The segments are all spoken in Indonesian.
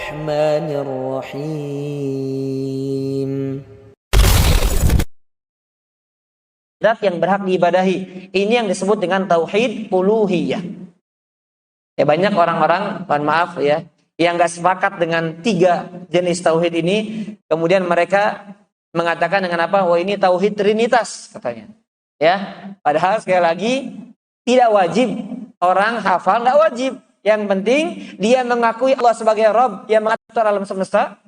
الرحمن الرحيم. Zat yang berhak diibadahi. Ini yang disebut dengan tauhid uluhiyah. Ya, banyak orang-orang, mohon maaf ya, yang gak sepakat dengan 3 jenis tauhid ini. Kemudian mereka mengatakan dengan apa? Wah, ini tauhid trinitas katanya. Ya, padahal sekali lagi tidak wajib orang hafal, nggak wajib. Yang penting dia mengakui Allah sebagai Rabb yang mengatur alam semesta.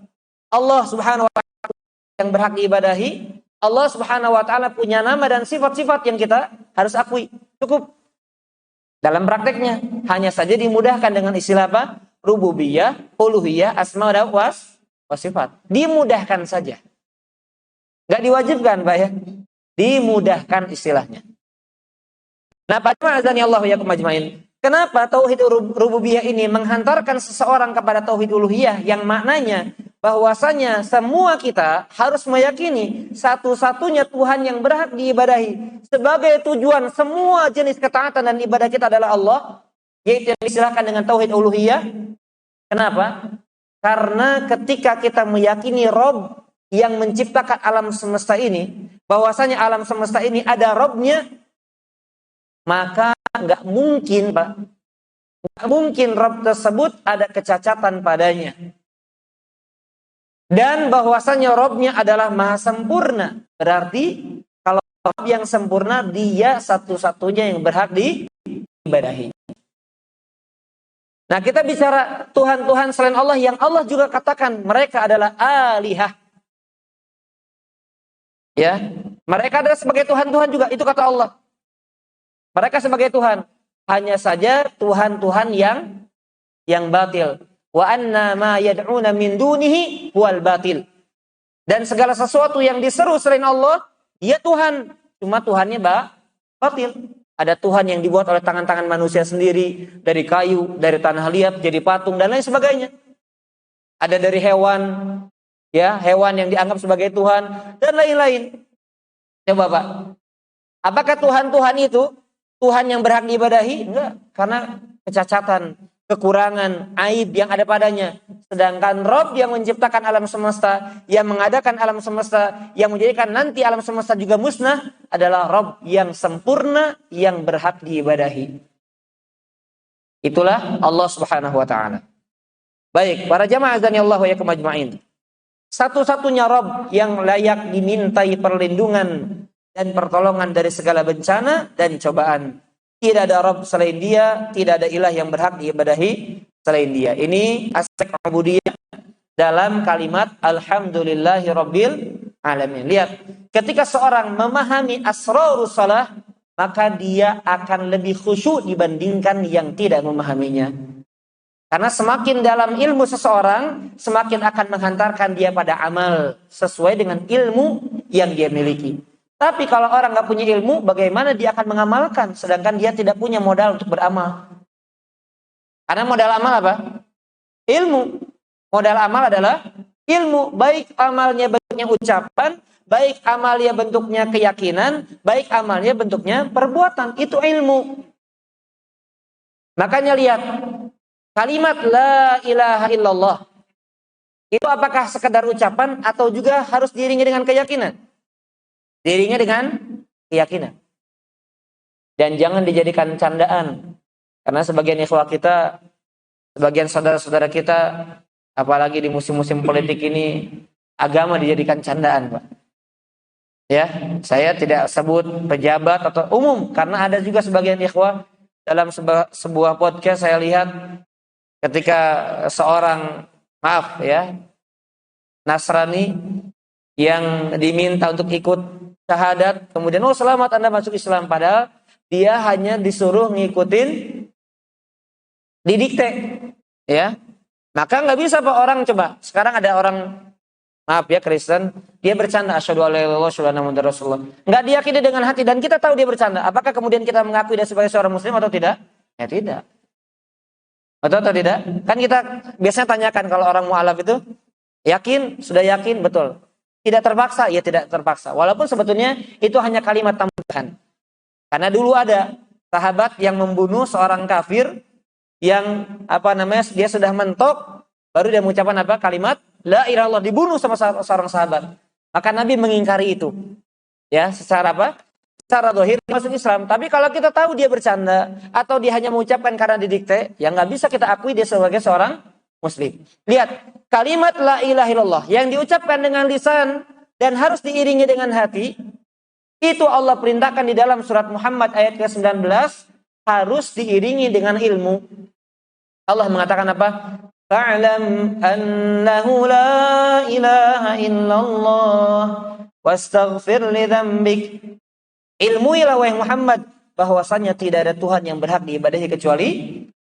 Allah Subhanahu wa taala yang berhak diibadahi. Allah Subhanahu wa taala punya nama dan sifat-sifat yang kita harus akui. Cukup. Dalam prakteknya hanya saja dimudahkan dengan istilah apa? Rububiyah, uluhiyah, asma dan wasifat. Dimudahkan saja. Enggak diwajibkan, Pak ya. Dimudahkan istilahnya. Nah, pada azani Allah ya kumajmain. Kenapa tauhid rububiyah ini menghantarkan seseorang kepada tauhid uluhiyah yang maknanya bahwasanya semua kita harus meyakini satu-satunya Tuhan yang berhak diibadahi. Sebagai tujuan semua jenis ketaatan dan ibadah kita adalah Allah, yaitu yang diistilahkan dengan tauhid uluhiyah. Kenapa? Karena ketika kita meyakini Rabb yang menciptakan alam semesta ini, bahwasanya alam semesta ini ada Rabbnya, maka nggak mungkin, Pak, nggak mungkin Rabb tersebut ada kecacatan padanya. Dan bahwasanya Rabbnya adalah maha sempurna. Berarti kalau Rabb yang sempurna, dia satu-satunya yang berhak diibadahi. Nah, kita bicara Tuhan-Tuhan selain Allah yang Allah juga katakan mereka adalah alihah. Ya, mereka adalah sebagai Tuhan-Tuhan juga, itu kata Allah. Mereka sebagai Tuhan, hanya saja Tuhan-Tuhan yang batil. Wa anna ma yad'una min dunihi huwal batil. Dan segala sesuatu yang diseru selain Allah, dia Tuhan, cuma Tuhannya batil. Ada Tuhan yang dibuat oleh tangan-tangan manusia sendiri, dari kayu, dari tanah liat, jadi patung dan lain sebagainya. Ada dari hewan, ya, hewan yang dianggap sebagai Tuhan dan lain-lain. Coba, Pak, apakah Tuhan-Tuhan itu Tuhan yang berhak diibadahi? Enggak, karena kecacatan, kekurangan, aib yang ada padanya. Sedangkan Rabb yang menciptakan alam semesta, yang mengadakan alam semesta, yang menjadikan nanti alam semesta juga musnah, adalah Rabb yang sempurna, yang berhak diibadahi. Itulah Allah Subhanahu wa taala. Baik, para jamaah azani Allah wa yakum ajma'in. Satu-satunya Rabb yang layak dimintai perlindungan dan pertolongan dari segala bencana dan cobaan. Tidak ada Rabb selain dia, tidak ada ilah yang berhak diibadahi selain dia. Ini aspek ubudiyah dalam kalimat alhamdulillahi rabbil alamin. Lihat, ketika seorang memahami asrarus shalah, maka dia akan lebih khusyuk dibandingkan yang tidak memahaminya. Karena semakin dalam ilmu seseorang, semakin akan menghantarkan dia pada amal sesuai dengan ilmu yang dia miliki. Tapi kalau orang nggak punya ilmu, bagaimana dia akan mengamalkan? Sedangkan dia tidak punya modal untuk beramal. Karena modal amal apa? Ilmu. Modal amal adalah ilmu. Baik amalnya bentuknya ucapan, baik amalnya bentuknya keyakinan, baik amalnya bentuknya perbuatan. Itu ilmu. Makanya lihat, kalimat la ilaha illallah. Itu apakah sekedar ucapan atau juga harus diiringi dengan keyakinan? Dirinya dengan keyakinan. Dan jangan dijadikan candaan. Karena sebagian ikhwah kita, sebagian saudara-saudara kita, apalagi di musim-musim politik ini, agama dijadikan candaan, Pak. Ya, saya tidak sebut pejabat atau umum, karena ada juga sebagian ikhwah dalam sebuah podcast saya lihat ketika seorang, maaf ya, Nasrani yang diminta untuk ikut syahadat, kemudian oh selamat Anda masuk Islam, padahal dia hanya disuruh ngikutin didikte, ya. Maka nggak bisa Pak orang, coba sekarang ada orang, maaf ya, Kristen, dia bercanda asyhadu alla ilaha illallah asyhadu anna muhammadar rasulullah, nggak diyakini dengan hati dan kita tahu dia bercanda, apakah kemudian kita mengakui dia sebagai seorang muslim atau tidak? Ya tidak. Atau tidak? Kan kita biasanya tanyakan kalau orang mu'alaf itu, yakin, sudah yakin, betul. Tidak terpaksa, ya tidak terpaksa. Walaupun sebetulnya itu hanya kalimat tambahan. Karena dulu ada sahabat yang membunuh seorang kafir yang dia sudah mentok baru dia mengucapkan apa? Kalimat la ilaha illallah, dibunuh sama seorang sahabat. Maka Nabi mengingkari itu. Ya, secara apa? Secara zahir masuk Islam. Tapi kalau kita tahu dia bercanda atau dia hanya mengucapkan karena didikte, ya nggak bisa kita akui dia sebagai seorang muslim. Lihat, kalimat la ilaha illallah yang diucapkan dengan lisan dan harus diiringi dengan hati, itu Allah perintahkan di dalam surat Muhammad ayat ke-19 harus diiringi dengan ilmu. Allah mengatakan apa? Fa'lam annahu la ilaha illallah wastaghfir li dzambik. Ilmuilah wahai Muhammad bahwasanya tidak ada Tuhan yang berhak diibadahi kecuali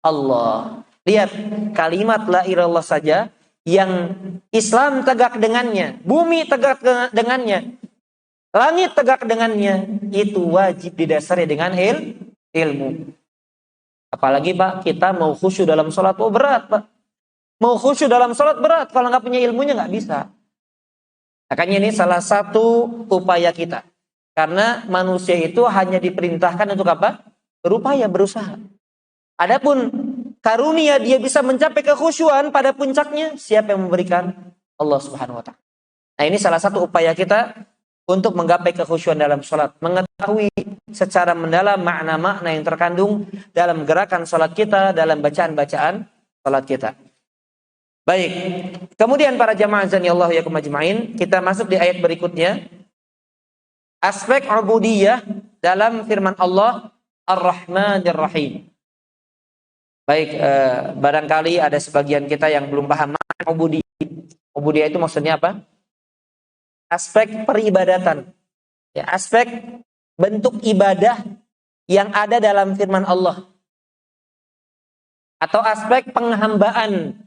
Allah. Lihat, kalimat la ilaha illallah saja yang Islam tegak dengannya, bumi tegak dengannya, langit tegak dengannya, itu wajib didasari dengan ilmu. Apalagi Pak, kita mau khusyuk dalam sholat, oh berat Pak. Mau khusyuk dalam sholat berat, kalau nggak punya ilmunya nggak bisa. Makanya ini salah satu upaya kita. Karena manusia itu hanya diperintahkan untuk apa? Berupaya, berusaha. Adapun karunia dia bisa mencapai kekhusyuan pada puncaknya, siapa yang memberikan? Allah Subhanahu wa taala. Nah, ini salah satu upaya kita untuk menggapai kekhusyuan dalam sholat, mengetahui secara mendalam makna-makna yang terkandung dalam gerakan sholat kita, dalam bacaan-bacaan sholat kita. Baik, kemudian para jamaah azanillahu yakum ajmain, kita masuk di ayat berikutnya. Aspek ubudiyah dalam firman Allah Ar-Rahmanir Rahim. Baik, barangkali ada sebagian kita yang belum paham makna ubudiyah. Ubudiyah itu maksudnya apa? Aspek peribadatan. Ya, aspek bentuk ibadah yang ada dalam firman Allah. Atau aspek penghambaan.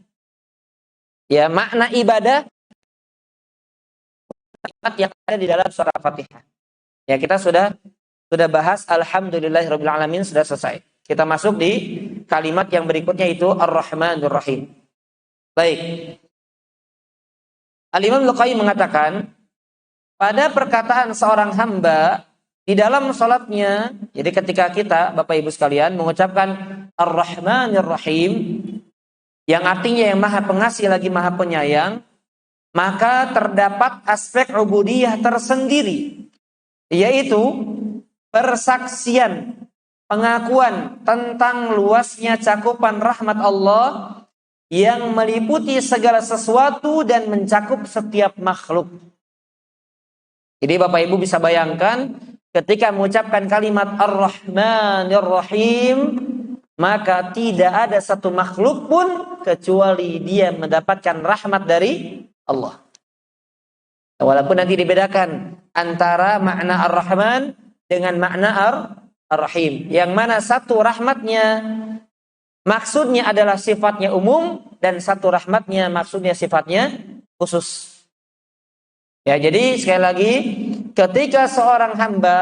Ya, makna ibadah yang ada di dalam surah Al-Fatihah. Ya, kita sudah bahas alhamdulillahirabbil alamin, sudah selesai. Kita masuk di kalimat yang berikutnya, itu Ar-Rahmanir Rahim. Baik. Al-Imam Al-Qayyim mengatakan, pada perkataan seorang hamba di dalam salatnya, jadi ketika kita Bapak Ibu sekalian mengucapkan Ar-Rahmanir Rahim, yang artinya yang Maha Pengasih lagi Maha Penyayang, maka terdapat aspek ubudiyah tersendiri, yaitu persaksian, pengakuan tentang luasnya cakupan rahmat Allah yang meliputi segala sesuatu dan mencakup setiap makhluk. Jadi Bapak Ibu bisa bayangkan ketika mengucapkan kalimat Ar-Rahmanir Rahim, maka tidak ada satu makhluk pun kecuali dia mendapatkan rahmat dari Allah. Walaupun nanti dibedakan antara makna Ar-Rahman dengan makna Ar-Rahim. Yang mana satu rahmatnya maksudnya adalah sifatnya umum, dan satu rahmatnya maksudnya sifatnya khusus. Ya, jadi sekali lagi, ketika seorang hamba,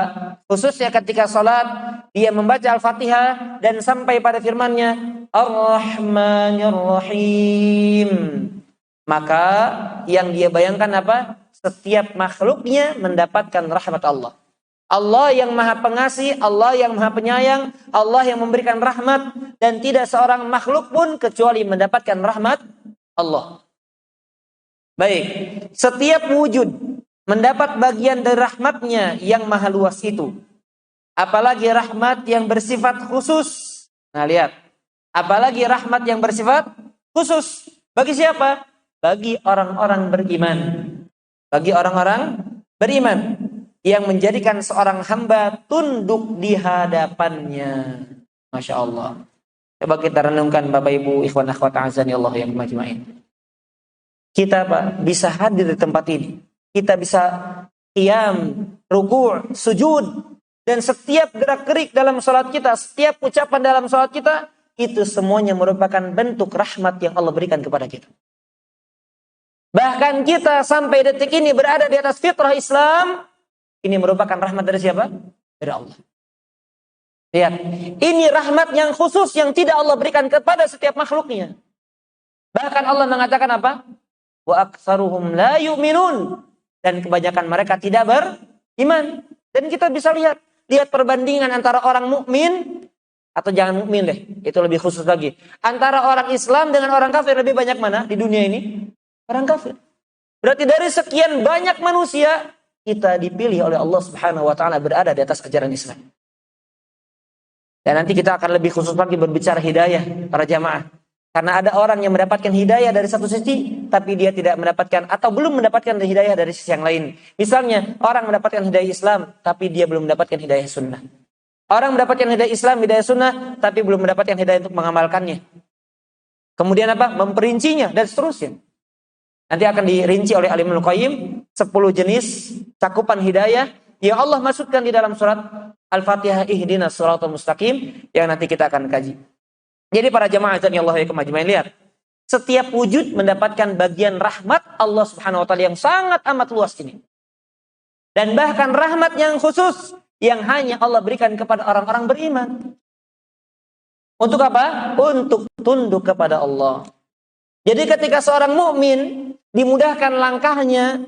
khususnya ketika sholat, dia membaca Al-Fatihah dan sampai pada firman-Nya Ar-Rahmanir Rahim, maka yang dia bayangkan apa? Setiap makhluknya mendapatkan rahmat Allah. Allah yang Maha Pengasih, Allah yang Maha Penyayang, Allah yang memberikan rahmat, dan tidak seorang makhluk pun kecuali mendapatkan rahmat Allah. Baik, setiap wujud mendapat bagian dari rahmatnya yang maha luas itu. Apalagi rahmat yang bersifat khusus. Nah lihat, apalagi rahmat yang bersifat khusus. Bagi siapa? Bagi orang-orang beriman. Bagi orang-orang beriman yang menjadikan seorang hamba tunduk di hadapannya. Masya Allah. Coba kita renungkan Bapak Ibu, ikhwan akhwat azani Allah yang majma'in. Kita Pak bisa hadir di tempat ini. Kita bisa qiyam, ruku', sujud, dan setiap gerak-gerik dalam salat kita, setiap ucapan dalam salat kita, itu semuanya merupakan bentuk rahmat yang Allah berikan kepada kita. Bahkan kita sampai detik ini berada di atas fitrah Islam, ini merupakan rahmat dari siapa? Dari Allah. Lihat, ini rahmat yang khusus yang tidak Allah berikan kepada setiap makhluknya. Bahkan Allah mengatakan apa? Wa aktsaruhum la yu'minun, dan kebanyakan mereka tidak beriman. Dan kita bisa lihat perbandingan antara orang mukmin, Atau jangan mukmin deh, itu lebih khusus lagi. Antara orang Islam dengan orang kafir lebih banyak mana di dunia ini? Orang kafir. Berarti dari sekian banyak manusia, kita dipilih oleh Allah Subhanahu wa taala berada di atas ajaran Islam. Dan nanti kita akan lebih khusus lagi berbicara hidayah para jamaah. Karena ada orang yang mendapatkan hidayah dari satu sisi, tapi dia tidak mendapatkan atau belum mendapatkan hidayah dari sisi yang lain. Misalnya, orang mendapatkan hidayah Islam, tapi dia belum mendapatkan hidayah sunnah. Orang mendapatkan hidayah Islam, hidayah sunnah, tapi belum mendapatkan hidayah untuk mengamalkannya. Kemudian apa? Memperincinya, dan seterusnya. Nanti akan dirinci oleh Al-Imam Al-Qayyim 10 jenis cakupan hidayah yang Allah masukkan di dalam surat Al-Fatihah, ihdinas shiratal mustaqim, yang nanti kita akan kaji. Jadi para jamaah azan ya Allah ya kemajuan, lihat. Setiap wujud mendapatkan bagian rahmat Allah Subhanahu wa taala yang sangat amat luas ini. Dan bahkan rahmat yang khusus yang hanya Allah berikan kepada orang-orang beriman. Untuk apa? Untuk tunduk kepada Allah. Jadi ketika seorang mukmin dimudahkan langkahnya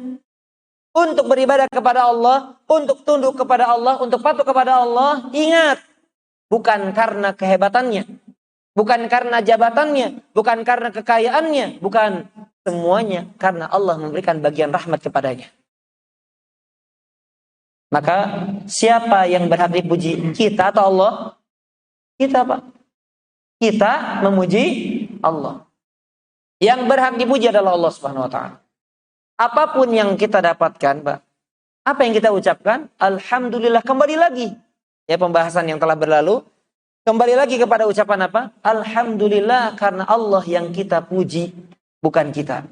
untuk beribadah kepada Allah, untuk tunduk kepada Allah, untuk patuh kepada Allah, ingat, bukan karena kehebatannya, bukan karena jabatannya, bukan karena kekayaannya, bukan, semuanya karena Allah memberikan bagian rahmat kepadanya. Maka siapa yang berhak dipuji? Kita atau Allah? Kita, Pak. Kita memuji Allah. Yang berhak dipuji adalah Allah Subhanahu wa taala. Apapun yang kita dapatkan, Pak, apa yang kita ucapkan? Alhamdulillah. Kembali lagi, ya, pembahasan yang telah berlalu. Kembali lagi kepada ucapan apa? Alhamdulillah, karena Allah yang kita puji, bukan kita.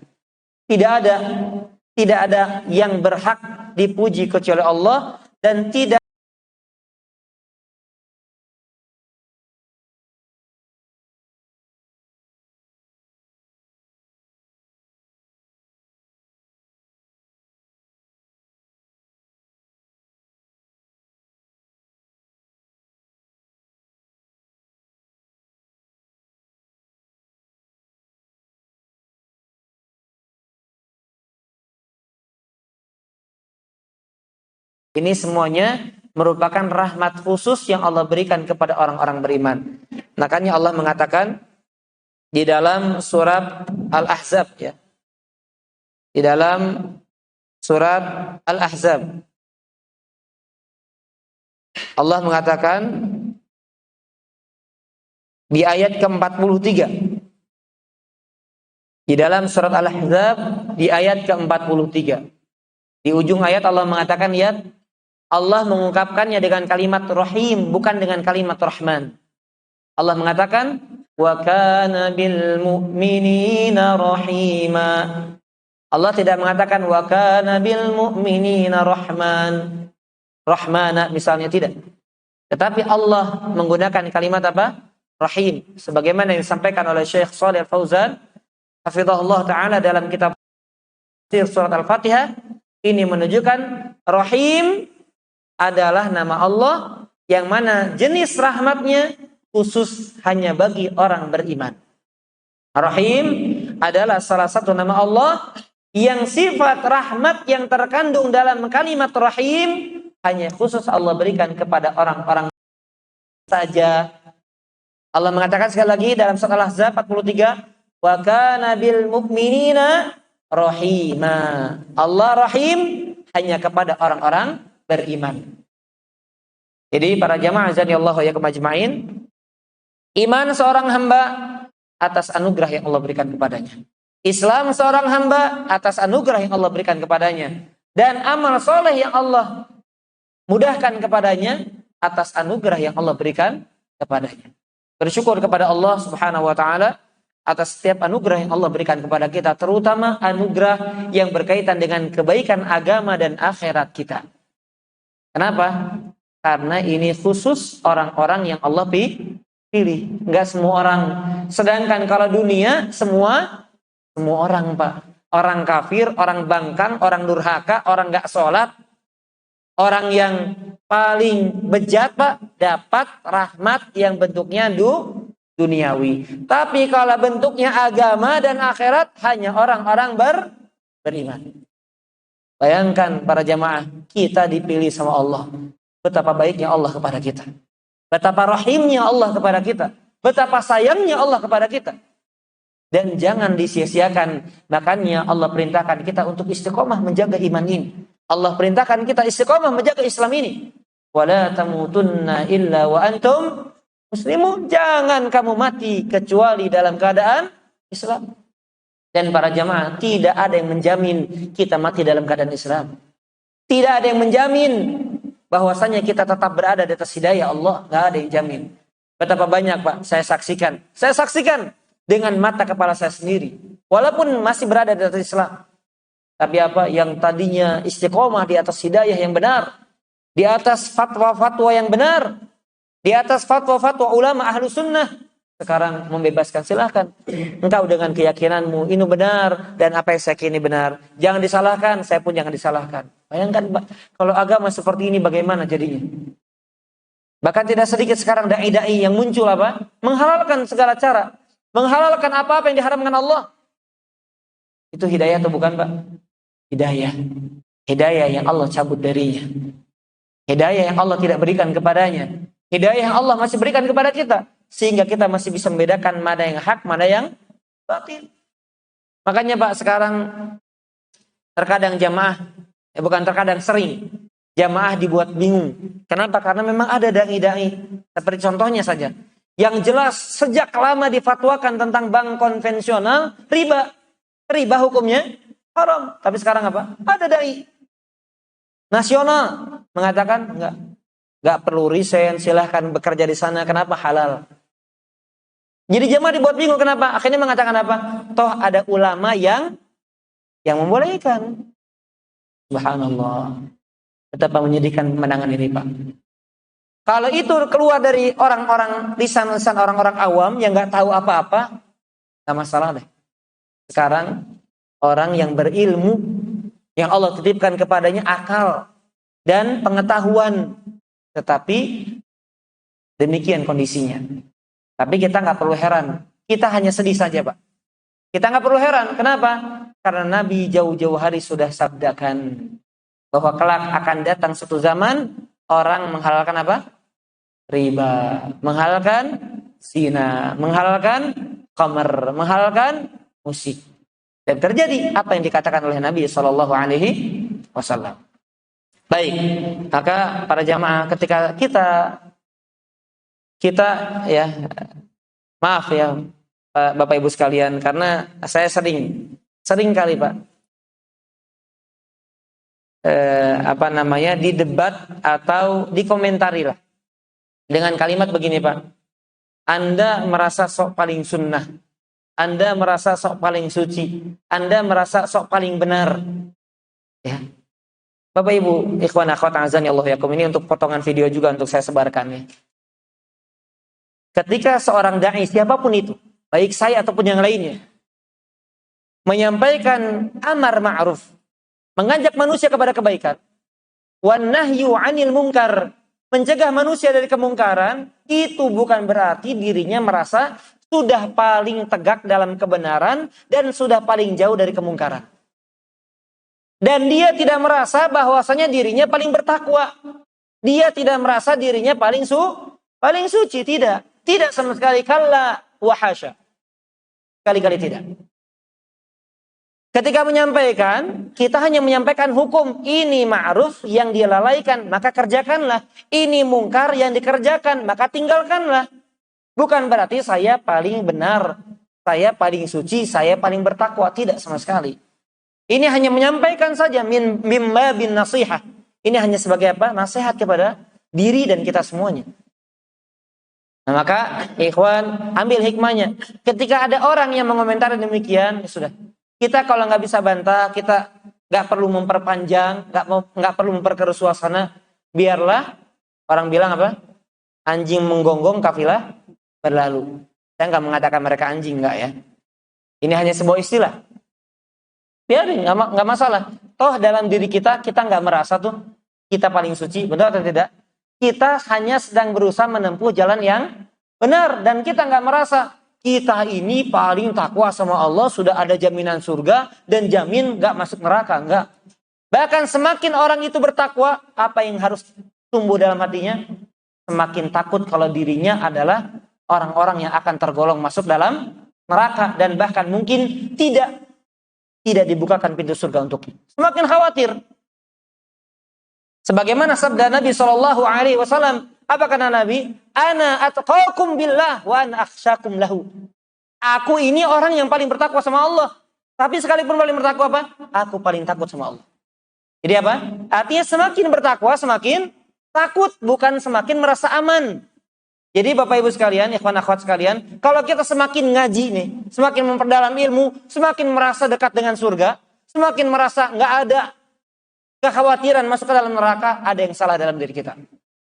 Tidak ada yang berhak dipuji kecuali Allah, dan tidak ini semuanya merupakan rahmat khusus yang Allah berikan kepada orang-orang beriman. Makanya Allah mengatakan di dalam surat Al-Ahzab, ya. Di dalam surat Al-Ahzab Allah mengatakan di ayat ke-43. Di dalam surat Al-Ahzab di ayat ke-43. Di ujung ayat Allah mengatakan, ya, Allah mengungkapkannya dengan kalimat Rahim, bukan dengan kalimat Rahman. Allah mengatakan, wa kana bil mu'minina rahima. Allah tidak mengatakan wa kana bil mu'minina rahman. Rahmana misalnya, tidak. Tetapi Allah menggunakan kalimat apa? Rahim. Sebagaimana yang disampaikan oleh Syekh Shalih Al-Fauzan hafizahullah taala dalam kitab tafsir surat Al-Fatihah, ini menunjukkan Rahim adalah nama Allah yang mana jenis rahmatnya khusus hanya bagi orang beriman. Rahim adalah salah satu nama Allah yang sifat rahmat yang terkandung dalam kalimat Rahim hanya khusus Allah berikan kepada orang-orang saja. Allah mengatakan sekali lagi dalam surat Al-Ahzab 43, wa kana bil mu'minina rahima. Allah Rahim hanya kepada orang-orang beriman. Jadi para jamaah azanillahu ya kemajma'in, iman seorang hamba atas anugerah yang Allah berikan kepadanya. Islam seorang hamba atas anugerah yang Allah berikan kepadanya. Dan amal soleh yang Allah mudahkan kepadanya atas anugerah yang Allah berikan kepadanya. Bersyukur kepada Allah Subhanahu wa taala atas setiap anugerah yang Allah berikan kepada kita, terutama anugerah yang berkaitan dengan kebaikan agama dan akhirat kita. Kenapa? Karena ini khusus orang-orang yang Allah pilih. Enggak semua orang. Sedangkan kalau dunia semua orang, Pak. Orang kafir, orang bangkang, orang durhaka, orang enggak sholat, orang yang paling bejat, Pak, dapat rahmat yang bentuknya duniawi. Tapi kalau bentuknya agama dan akhirat, hanya orang-orang beriman. Bayangkan para jamaah, kita dipilih sama Allah. Betapa baiknya Allah kepada kita. Betapa rahimnya Allah kepada kita. Betapa sayangnya Allah kepada kita. Dan jangan disia-siakan. Makanya Allah perintahkan kita untuk istiqomah menjaga iman ini. Allah perintahkan kita istiqomah menjaga Islam ini. Wala tamutunna illa wa antum muslimun. Jangan kamu mati kecuali dalam keadaan Islam. Dan para jamaah, tidak ada yang menjamin kita mati dalam keadaan Islam. Tidak ada yang menjamin bahwasanya kita tetap berada di atas hidayah Allah. Tidak ada yang jamin. Betapa banyak Pak saya saksikan dengan mata kepala saya sendiri. Walaupun masih berada di atas Islam. Tapi apa? Yang tadinya istiqomah di atas hidayah yang benar. Di atas fatwa-fatwa yang benar. Di atas fatwa-fatwa ulama ahlu sunnah. Sekarang membebaskan, silahkan. Engkau dengan keyakinanmu ini benar dan apa yang saya yakini benar. Jangan disalahkan, saya pun jangan disalahkan. Bayangkan Pak, kalau agama seperti ini bagaimana jadinya? Bahkan tidak sedikit sekarang dai-dai yang muncul apa? Menghalalkan segala cara. Menghalalkan apa-apa yang diharamkan Allah. Itu hidayah atau bukan Pak? Hidayah. Hidayah yang Allah cabut darinya. Hidayah yang Allah tidak berikan kepadanya. Hidayah yang Allah masih berikan kepada kita. Sehingga kita masih bisa membedakan mana yang hak, mana yang batil. Makanya Pak sekarang terkadang jamaah, bukan terkadang sering, jamaah dibuat bingung. Kenapa? Karena memang ada dai-dai. Seperti contohnya saja. Yang jelas sejak lama difatwakan tentang bank konvensional, riba. Riba hukumnya haram. Tapi sekarang apa? Ada dai nasional mengatakan enggak perlu resign, silahkan bekerja di sana. Kenapa? Halal. Jadi jemaah dibuat bingung kenapa? Akhirnya mengatakan apa? Toh ada ulama yang membolehkan. Subhanallah. Betapa menyedihkan pemandangan ini Pak. Kalau itu keluar dari orang-orang lisan-lisan orang-orang awam yang nggak tahu apa-apa, nggak masalah deh. Sekarang orang yang berilmu, yang Allah titipkan kepadanya akal dan pengetahuan, tetapi demikian kondisinya. Tapi kita nggak perlu heran. Kita hanya sedih saja Pak. Kita nggak perlu heran. Kenapa? Karena Nabi jauh-jauh hari sudah sabdakan bahwa kelak akan datang suatu zaman orang menghalalkan apa? Riba, menghalalkan zina, menghalalkan khamr, menghalalkan musik. Dan terjadi apa yang dikatakan oleh Nabi Shallallahu Alaihi Wasallam. Baik, maka para jamaah ketika kita ya, maaf ya Bapak Ibu sekalian, karena saya sering kali Pak didebat atau dikomentari lah dengan kalimat begini Pak. Anda merasa sok paling sunnah, Anda merasa sok paling suci, Anda merasa sok paling benar. Ya. Bapak Ibu, ikhwan akhwat azani Allah yakum, ini untuk potongan video juga untuk saya sebarkan ya. Ketika seorang dai siapapun itu, baik saya ataupun yang lainnya, menyampaikan amar ma'ruf, mengajak manusia kepada kebaikan, wan nahyu 'anil munkar, mencegah manusia dari kemungkaran, itu bukan berarti dirinya merasa sudah paling tegak dalam kebenaran dan sudah paling jauh dari kemungkaran. Dan dia tidak merasa bahwasanya dirinya paling bertakwa. Dia tidak merasa dirinya paling suci, tidak. Tidak sama sekali, kalla wa hasya. Kali-kali tidak. Ketika menyampaikan, kita hanya menyampaikan hukum. Ini ma'ruf yang dia lalaikan, maka kerjakanlah. Ini mungkar yang dikerjakan, maka tinggalkanlah. Bukan berarti saya paling benar, saya paling suci, saya paling bertakwa. Tidak sama sekali. Ini hanya menyampaikan saja mimma bin nasihah. Ini hanya sebagai apa? Nasihat kepada diri dan kita semuanya. Nah, maka ikhwan ambil hikmahnya. Ketika ada orang yang mengomentari demikian, ya sudah. Kita kalau nggak bisa bantah, kita nggak perlu memperpanjang, nggak perlu memperkeruh suasana. Biarlah orang bilang apa? Anjing menggonggong kafilah berlalu. Saya nggak mengatakan mereka anjing, nggak ya. Ini hanya sebuah istilah. Biarin, nggak masalah. Toh dalam diri kita nggak merasa tuh kita paling suci, benar atau tidak? Kita hanya sedang berusaha menempuh jalan yang benar. Dan kita nggak merasa kita ini paling takwa sama Allah, sudah ada jaminan surga dan jamin nggak masuk neraka. Nggak. Bahkan semakin orang itu bertakwa, apa yang harus tumbuh dalam hatinya? semakin takut kalau dirinya adalah orang-orang yang akan tergolong masuk dalam neraka dan bahkan mungkin tidak dibukakan pintu surga untuknya. Semakin khawatir. Sebagaimana sabda Nabi Shallallahu Alaihi Wasallam, apa kata Nabi? Ana atqakum billah wa ana akhsyakum lahu. Aku ini orang yang paling bertakwa sama Allah. Tapi sekalipun paling bertakwa apa? Aku paling takut sama Allah. Jadi apa? Artinya semakin bertakwa semakin takut, bukan semakin merasa aman. Jadi Bapak Ibu sekalian, ikhwan akhwat sekalian, kalau kita semakin ngaji nih, semakin memperdalam ilmu, semakin merasa dekat dengan surga, semakin merasa nggak ada kekhawatiran masuk ke dalam neraka, ada yang salah dalam diri kita.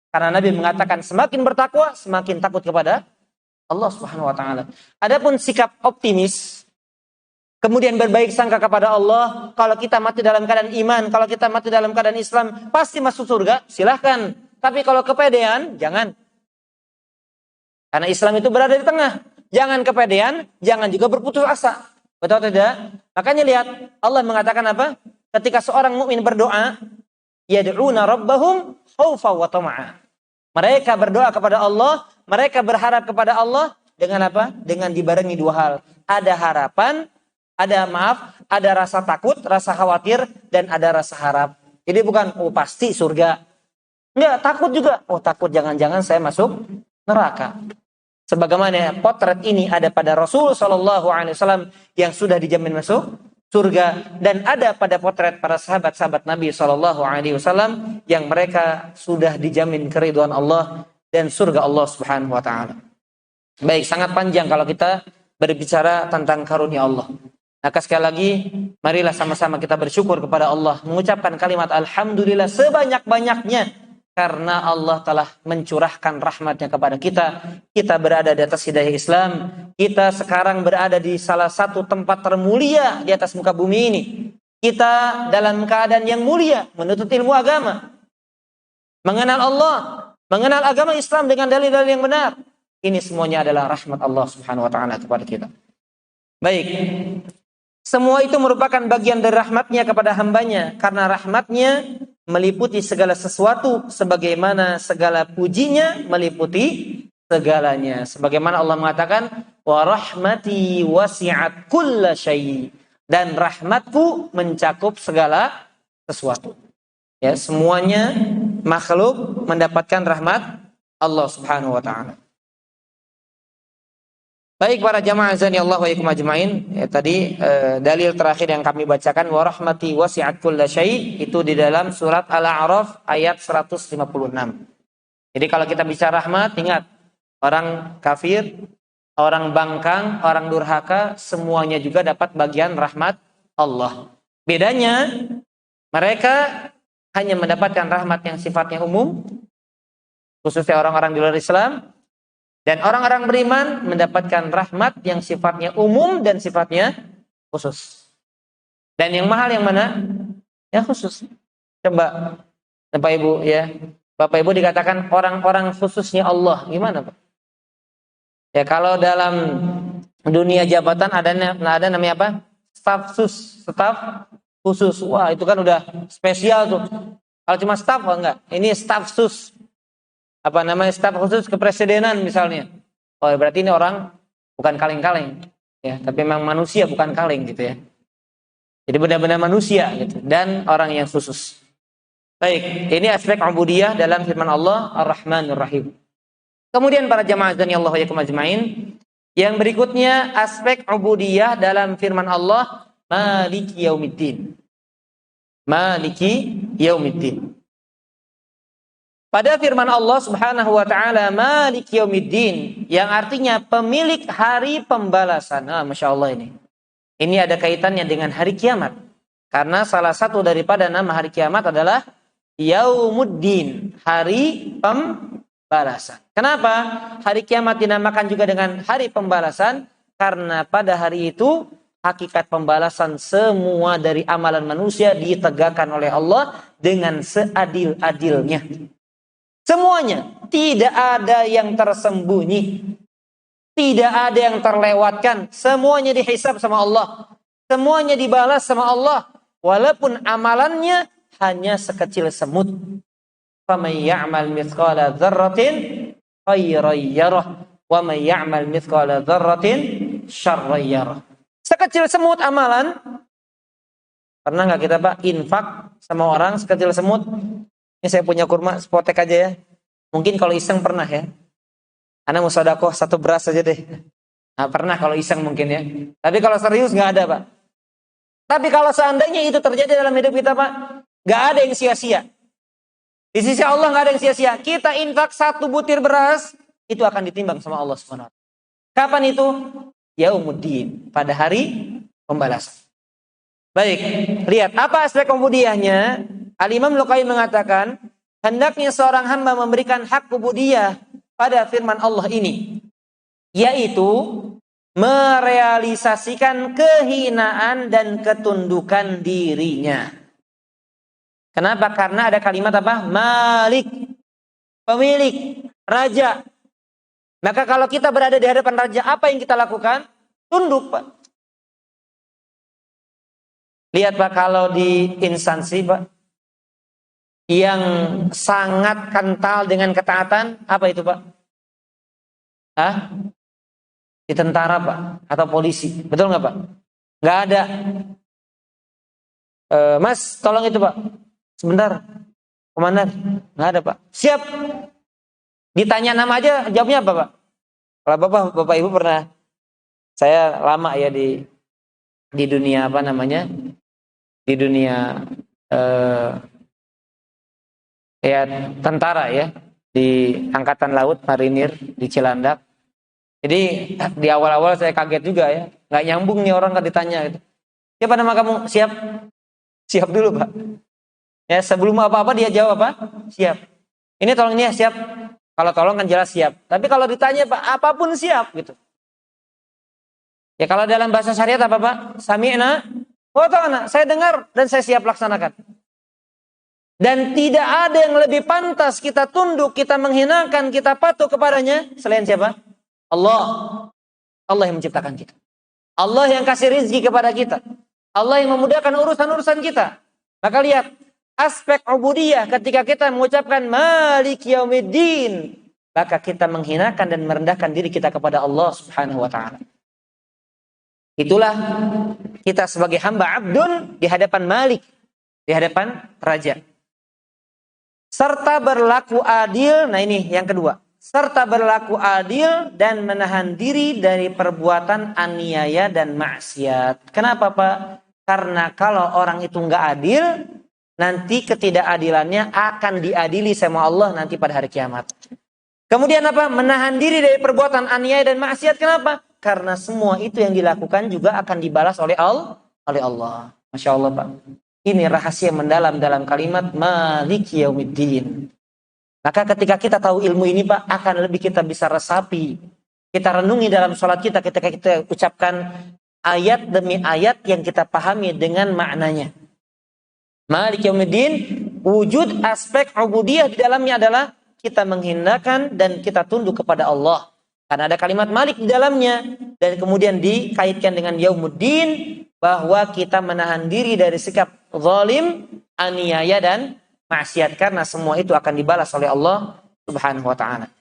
Karena Nabi mengatakan semakin bertakwa, semakin takut kepada Allah Subhanahu wa taala. Adapun sikap optimis, kemudian berbaik sangka kepada Allah, kalau kita mati dalam keadaan iman, kalau kita mati dalam keadaan Islam, pasti masuk surga, silahkan. Tapi kalau kepedean, jangan. Karena Islam itu berada di tengah. Jangan kepedean, jangan juga berputus asa. Betul tidak? Makanya lihat, Allah mengatakan apa? Ketika seorang mukmin berdoa, yad'una rabbahum khaufa wa tama'a. Mereka berdoa kepada Allah, mereka berharap kepada Allah dengan apa? Dengan dibarengi dua hal. Ada harapan, ada rasa takut, rasa khawatir, dan ada rasa harap. Jadi bukan, oh pasti surga. Enggak, takut juga. Oh takut jangan-jangan saya masuk neraka. Sebagaimana potret ini ada pada Rasul Shallallahu Alaihi Wasallam yang sudah dijamin masuk surga, dan ada pada potret para sahabat-sahabat Nabi Shallallahu Alaihi Wasallam yang mereka sudah dijamin keridhaan Allah dan surga Allah Subhanahu Wa Taala. Baik, sangat panjang kalau kita berbicara tentang karunia Allah. Maka sekali lagi, marilah sama-sama kita bersyukur kepada Allah, mengucapkan kalimat Alhamdulillah sebanyak-banyaknya. Karena Allah telah mencurahkan rahmatnya kepada kita. Kita berada di atas hidayah Islam. Kita sekarang berada di salah satu tempat termulia di atas muka bumi ini. Kita dalam keadaan yang mulia, menuntut ilmu agama. Mengenal Allah, mengenal agama Islam dengan dalil-dalil yang benar. Ini semuanya adalah rahmat Allah Subhanahu wa taala kepada kita. Baik. Semua itu merupakan bagian dari rahmatnya kepada hambanya. Karena rahmatnya meliputi segala sesuatu, sebagaimana segala pujinya meliputi segalanya. Sebagaimana Allah mengatakan, wa rahmati wasi'at kulla syai', dan rahmatku mencakup segala sesuatu. Ya, semuanya makhluk mendapatkan rahmat Allah Subhanahu wa taala. Baik para jamaah azani Allah wa ikum ajmain, ya, tadi dalil terakhir yang kami bacakan, wa rahmati wasi'at kulla syai', itu di dalam surat Al-A'raf ayat 156. Jadi kalau kita bicara rahmat, ingat, orang kafir, orang bangkang, orang durhaka, semuanya juga dapat bagian rahmat Allah. Bedanya, mereka hanya mendapatkan rahmat yang sifatnya umum, khususnya orang-orang di luar Islam. Dan orang-orang beriman mendapatkan rahmat yang sifatnya umum dan sifatnya khusus. Dan yang mahal yang mana? Yang khusus. Coba Bapak Ibu ya. Bapak Ibu dikatakan orang-orang khususnya Allah. Gimana Pak? Ya kalau dalam dunia jabatan ada namanya apa? Staf khusus. Wah itu kan udah spesial tuh. Kalau cuma staf enggak. Ini staf sus. Apa namanya, staf khusus kepresidenan misalnya. Oh berarti ini orang bukan kaleng-kaleng ya, tapi memang manusia bukan kaleng gitu ya. Jadi benar-benar manusia gitu, dan orang yang khusus. Baik, ini aspek ubudiyah dalam firman Allah Ar-Rahmanur Rahim. Kemudian para jamaah dan Allah yakum ajmain, yang berikutnya aspek ubudiyah dalam firman Allah Maliki Yaumiddin. Maliki Yaumiddin. Pada firman Allah Subhanahu wa taala Maliki Yaumiddin, yang artinya pemilik hari pembalasan. Masya Allah ini. Ini ada kaitannya dengan hari kiamat. Karena salah satu daripada nama hari kiamat adalah Yaumuddin, hari pembalasan. Kenapa hari kiamat dinamakan juga dengan hari pembalasan? Karena pada hari itu hakikat pembalasan semua dari amalan manusia ditegakkan oleh Allah dengan seadil-adilnya. Semuanya, tidak ada yang tersembunyi, tidak ada yang terlewatkan, semuanya dihisab sama Allah, semuanya dibalas sama Allah, walaupun amalannya hanya sekecil semut. faman ya'mal mithqala dzarratin khairan yarah wa man ya'mal mithqala dzarratin syarran yarah. Sekecil semut amalan. Pernah nggak kita Pak infak sama orang sekecil semut? Ini saya punya kurma, sepotek aja ya. Mungkin kalau iseng pernah ya. Ana mau sedekah 1 beras saja deh. Nah, pernah kalau iseng mungkin ya. Tapi kalau serius nggak ada Pak. Tapi kalau seandainya itu terjadi dalam hidup kita Pak, nggak ada yang sia-sia. Di sisi Allah nggak ada yang sia-sia. Kita infak 1 butir beras, itu akan ditimbang sama Allah SWT. Kapan itu? Yaumuddin, pada hari pembalasan. Baik, lihat apa aspek ubudiyahnya. Al-Imam Luqayyim mengatakan, hendaknya seorang hamba memberikan hak ubudiyah pada firman Allah ini, yaitu merealisasikan kehinaan dan ketundukan dirinya. Kenapa? Karena ada kalimat apa? Malik, pemilik, raja. Maka kalau kita berada di hadapan raja, apa yang kita lakukan? Tunduk, Pak. Lihat Pak, kalau di instansi Pak, yang sangat kental dengan ketaatan, apa itu Pak? Hah? Di tentara Pak, atau polisi, betul nggak Pak? Nggak ada. Mas, tolong itu Pak, sebentar, komandan, nggak ada Pak. Siap. Ditanya nama aja, jawabnya apa Pak? Kalau bapak ibu pernah, saya lama ya di dunia apa namanya, di dunia ya tentara ya, di angkatan laut marinir di Cilandak. Jadi di awal-awal saya kaget juga ya, nggak nyambung nih orang kan ditanya gitu. Siapa nama kamu? Siap. Siap dulu Pak. Ya sebelum apa-apa dia jawab apa? Siap. Ini tolong ini ya, siap. Kalau tolong kan jelas siap. Tapi kalau ditanya Pak, apapun siap gitu. Ya kalau dalam bahasa syariat apa Pak? Sami'na wa ta'ana. Saya dengar dan saya siap laksanakan. Dan tidak ada yang lebih pantas kita tunduk, kita menghinakan, kita patuh kepadanya selain siapa? Allah. Allah yang menciptakan kita. Allah yang kasih rizki kepada kita. Allah yang memudahkan urusan-urusan kita. Maka lihat aspek ubudiyah ketika kita mengucapkan Malik Yaumiddin, maka kita menghinakan dan merendahkan diri kita kepada Allah Subhanahu wa taala. Itulah kita sebagai hamba abdun di hadapan Malik, di hadapan raja. Serta berlaku adil, nah ini yang kedua. Serta berlaku adil dan menahan diri dari perbuatan aniaya dan maksiat. Kenapa Pak? Karena kalau orang itu nggak adil, nanti ketidakadilannya akan diadili sama Allah nanti pada hari kiamat. Kemudian apa? Menahan diri dari perbuatan aniaya dan maksiat. Kenapa? Karena semua itu yang dilakukan juga akan dibalas oleh Allah. Masya Allah Pak. Ini rahasia mendalam dalam kalimat Malik Yaumiddin. Maka ketika kita tahu ilmu ini Pak, akan lebih kita bisa resapi. Kita renungi dalam sholat kita ketika kita ucapkan ayat demi ayat yang kita pahami dengan maknanya. Malik Yaumiddin, wujud aspek ubudiyah di dalamnya adalah kita menghindarkan dan kita tunduk kepada Allah. Karena ada kalimat Malik di dalamnya. Dan kemudian dikaitkan dengan Yaumuddin, bahwa kita menahan diri dari sikap zalim, aniaya dan maksiat, karena semua itu akan dibalas oleh Allah Subhanahu wa taala.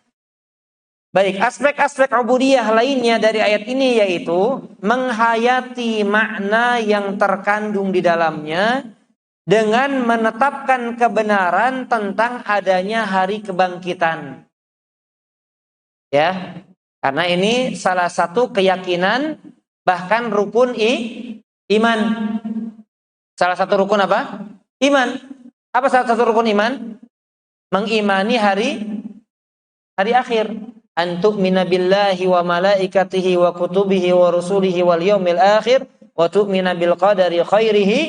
Baik, aspek-aspek ubudiyah lainnya dari ayat ini yaitu menghayati makna yang terkandung di dalamnya dengan menetapkan kebenaran tentang adanya hari kebangkitan. Ya, karena ini salah satu keyakinan bahkan rukun iman. Salah satu rukun apa? Iman. Apa salah satu rukun iman? Mengimani hari akhir. An tu'mina billahi wa malaikatihi wa kutubihi wa rusulihi wal yaumil akhir wa tu'mina bil qadari khairihi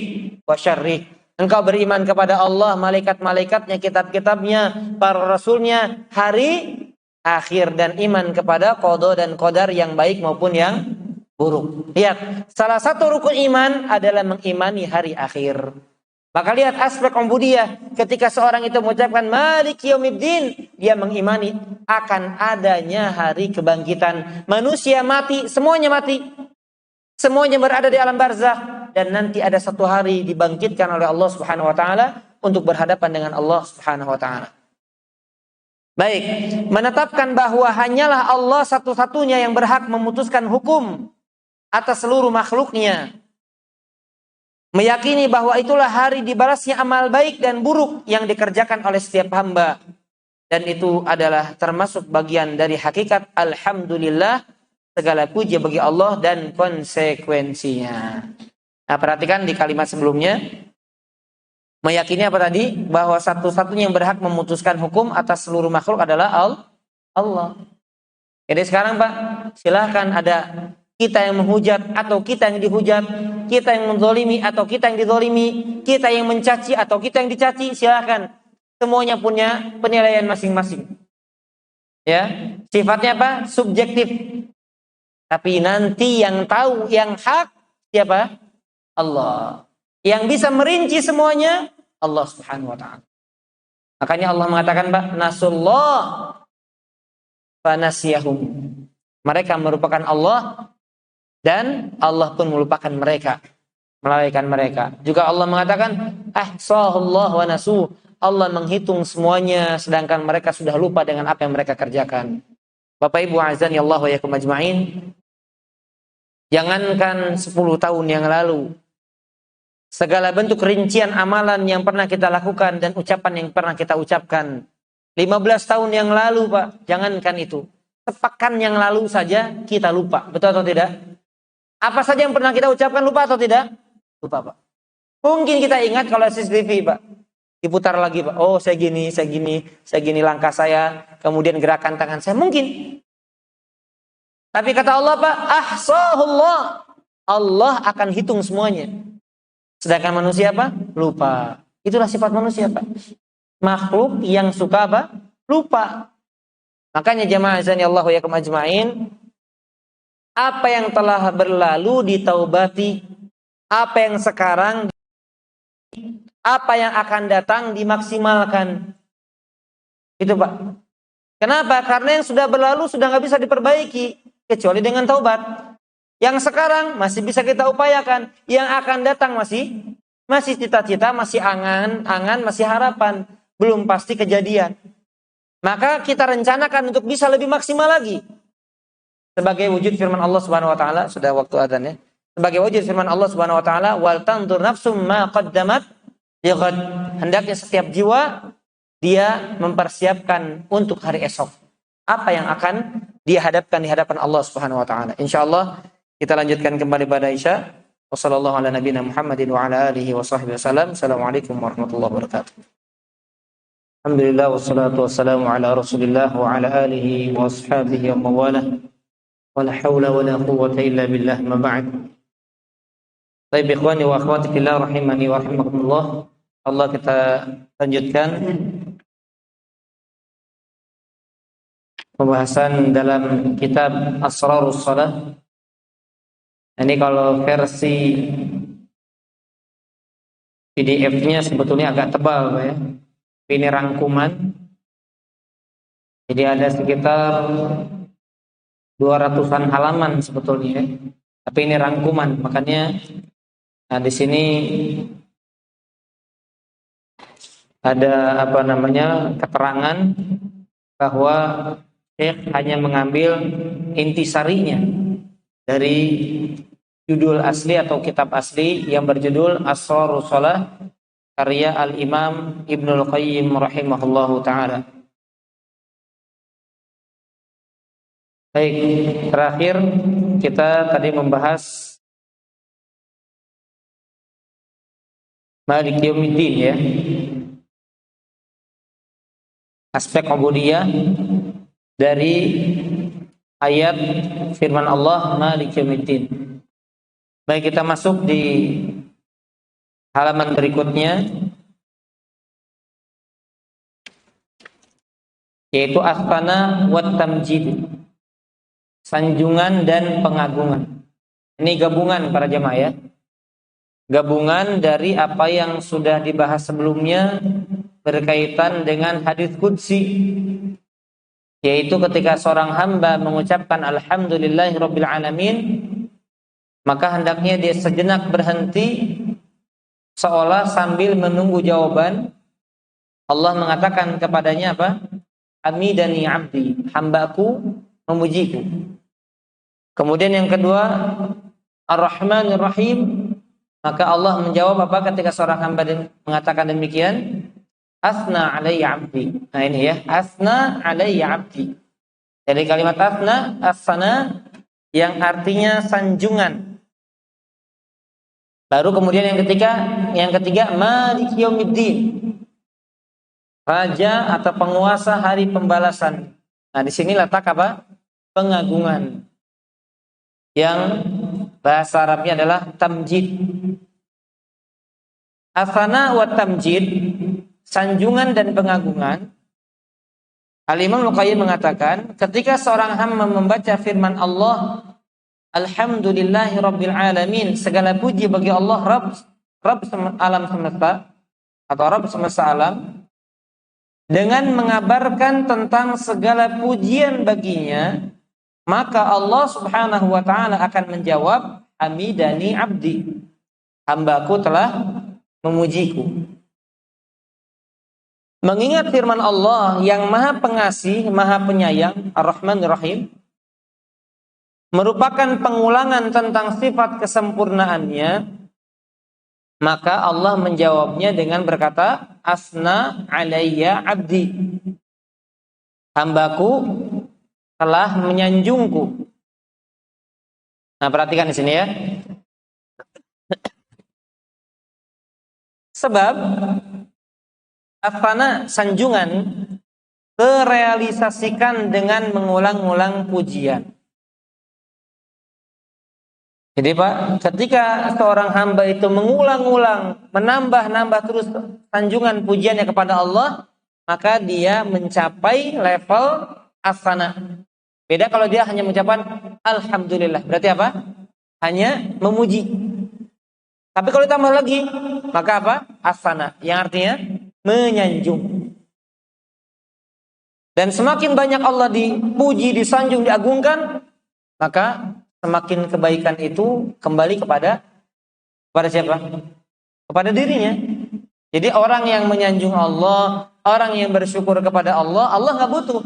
wa syarrih. Engkau beriman kepada Allah, malaikat-malaikatnya, kitab-kitabnya, para rasulnya, hari akhir, dan iman kepada qada dan qadar yang baik maupun yang buruk. Lihat, salah satu rukun iman adalah mengimani hari akhir. Maka lihat aspek ubudiyah ketika seorang itu mengucapkan Malik Yaumiddin, dia mengimani akan adanya hari kebangkitan. Manusia mati, semuanya mati. Semuanya berada di alam barzakh dan nanti ada satu hari dibangkitkan oleh Allah Subhanahu wa taala untuk berhadapan dengan Allah Subhanahu wa taala. Baik, menetapkan bahwa hanyalah Allah satu-satunya yang berhak memutuskan hukum atas seluruh makhluknya. Meyakini bahwa itulah hari dibalasnya amal baik dan buruk yang dikerjakan oleh setiap hamba. Dan itu adalah termasuk bagian dari hakikat alhamdulillah, segala puji bagi Allah dan konsekuensinya. Nah, perhatikan di kalimat sebelumnya. Meyakini apa tadi? Bahwa satu-satunya yang berhak memutuskan hukum atas seluruh makhluk adalah Allah. Jadi sekarang Pak, silahkan ada kita yang menghujat atau kita yang dihujat, kita yang menzolimi atau kita yang dizolimi, kita yang mencaci atau kita yang dicaci, silahkan. Semuanya punya penilaian masing-masing. Ya, sifatnya apa? Subjektif. Tapi nanti yang tahu yang hak siapa? Allah. Yang bisa merinci semuanya Allah Subhanahu wa taala. Makanya Allah mengatakan, Pak, nasullah fanasiyahum. Mereka merupakan Allah dan Allah pun melupakan mereka, melalaikan mereka. Juga Allah mengatakan, ahsahullah wa nasu. Allah menghitung semuanya sedangkan mereka sudah lupa dengan apa yang mereka kerjakan. Bapak Ibu azan ya Allah wa yakum ajma'in. Jangankan 10 tahun yang lalu, segala bentuk rincian amalan yang pernah kita lakukan dan ucapan yang pernah kita ucapkan 15 tahun yang lalu, Pak, jangankan itu, sepekan yang lalu saja kita lupa, betul atau tidak? Apa saja yang pernah kita ucapkan lupa atau tidak? Lupa, Pak. Mungkin kita ingat kalau CCTV, Pak, diputar lagi, Pak, oh saya gini langkah saya, kemudian gerakan tangan saya, mungkin. Tapi kata Allah, Pak, ahsahullah, Allah akan hitung semuanya. Sedangkan manusia apa? Lupa. Itulah sifat manusia, Pak. Makhluk yang suka apa? Lupa. Makanya jamaah azan ya Allah wa yakum ajma'in, apa yang telah berlalu ditaubati, apa yang sekarang, apa yang akan datang dimaksimalkan. Itu, Pak. Kenapa? Karena yang sudah berlalu sudah nggak bisa diperbaiki kecuali dengan taubat. Yang sekarang masih bisa kita upayakan, yang akan datang masih cita-cita, masih angan-angan, masih harapan, belum pasti kejadian. Maka kita rencanakan untuk bisa lebih maksimal lagi. Sebagai wujud firman Allah Subhanahu wa taala, sudah waktu adzan ya. Sebagai wujud firman Allah Subhanahu wa taala, wal tanzur nafsum ma qaddamat lighad. Hendaknya setiap jiwa dia mempersiapkan untuk hari esok. Apa yang akan dia hadapkan di hadapan Allah Subhanahu wa taala. Insyaallah kita lanjutkan kembali pada Isya. Wassallallahu ala nabiyina Muhammadin wa ala alihi wa sahbihi wasallam. Assalamualaikum warahmatullahi wabarakatuh. Alhamdulillah wassalatu wassalamu ala Rasulillah wa ala alihi wa ashabihi wa mawalah. Wala haula wala quwwata illa billah, ma ba'd. Baik ikhwani wa akhwati fillah rahimani wa rahimakumullah. Allah, kita lanjutkan pembahasan dalam kitab Asrarus Shalah. Ini kalau versi PDF-nya sebetulnya agak tebal, Pak ya. Ini rangkuman. Jadi ada sekitar 200-an halaman sebetulnya, tapi ini rangkuman. Makanya di sini ada keterangan bahwa Syekh hanya mengambil intisarinya dari judul asli atau kitab asli yang berjudul Asrarus Shalah karya Al-Imam Ibnul Qayyim rahimahullahu ta'ala. Baik, terakhir kita tadi membahas Malik Yaumiddin ya. Aspek ubudiyah dari ayat firman Allah Malik Yaumiddin. Baik, kita masuk di halaman berikutnya, yaitu asfana wat tamjid, sanjungan dan pengagungan. Ini gabungan para jamaah ya. Gabungan dari apa yang sudah dibahas sebelumnya berkaitan dengan hadis qudsi, yaitu ketika seorang hamba mengucapkan alhamdulillahirabbil alamin, maka hendaknya dia sejenak berhenti seolah sambil menunggu jawaban. Allah mengatakan kepadanya apa? hamidani abdi, hambaku memujiku. Kemudian yang kedua, Ar-Rahmanir Rahim, maka Allah menjawab apa ketika seorang hamba mengatakan demikian? Asna alayya abdi. Nah ini ya, asna alayya abdi. Dari kalimat asna, asana, yang artinya sanjungan. Baru kemudian yang ketiga Malik Yaumiddin, raja atau penguasa hari pembalasan. Nah di sini letak apa? Pengagungan. Yang bahasa Arabnya adalah tamjid. Asana wa tamjid, sanjungan dan pengagungan. Al-Imam Al-Qayyim mengatakan, ketika seorang hamba membaca firman Allah, Alhamdulillahi Rabbil Alamin, segala puji bagi Allah Rabb alam semesta atau Rabb semesta alam, dengan mengabarkan tentang segala pujian baginya, maka Allah Subhanahu wa taala akan menjawab, hamidani abdi, hambaku telah memujiku. Mengingat firman Allah yang Maha Pengasih, Maha Penyayang, Ar-Rahmanir Rahim, merupakan pengulangan tentang sifat kesempurnaannya, maka Allah menjawabnya dengan berkata, Asna alayya abdi, hambaku telah menyanjungku. Nah, perhatikan di sini ya. Sebab asana, sanjungan, terrealisasikan dengan mengulang-ulang pujian. Jadi Pak, ketika seorang hamba itu mengulang-ulang, menambah-nambah terus sanjungan pujiannya kepada Allah, maka dia mencapai level asana. Beda kalau dia hanya mengucapkan Alhamdulillah. Berarti apa? Hanya memuji. Tapi kalau ditambah lagi, maka apa? Asana, yang artinya menyanjung. Dan semakin banyak Allah dipuji, disanjung, diagungkan, maka semakin kebaikan itu kembali kepada siapa? Kepada dirinya. Jadi orang yang menyanjung Allah, orang yang bersyukur kepada Allah, Allah nggak butuh.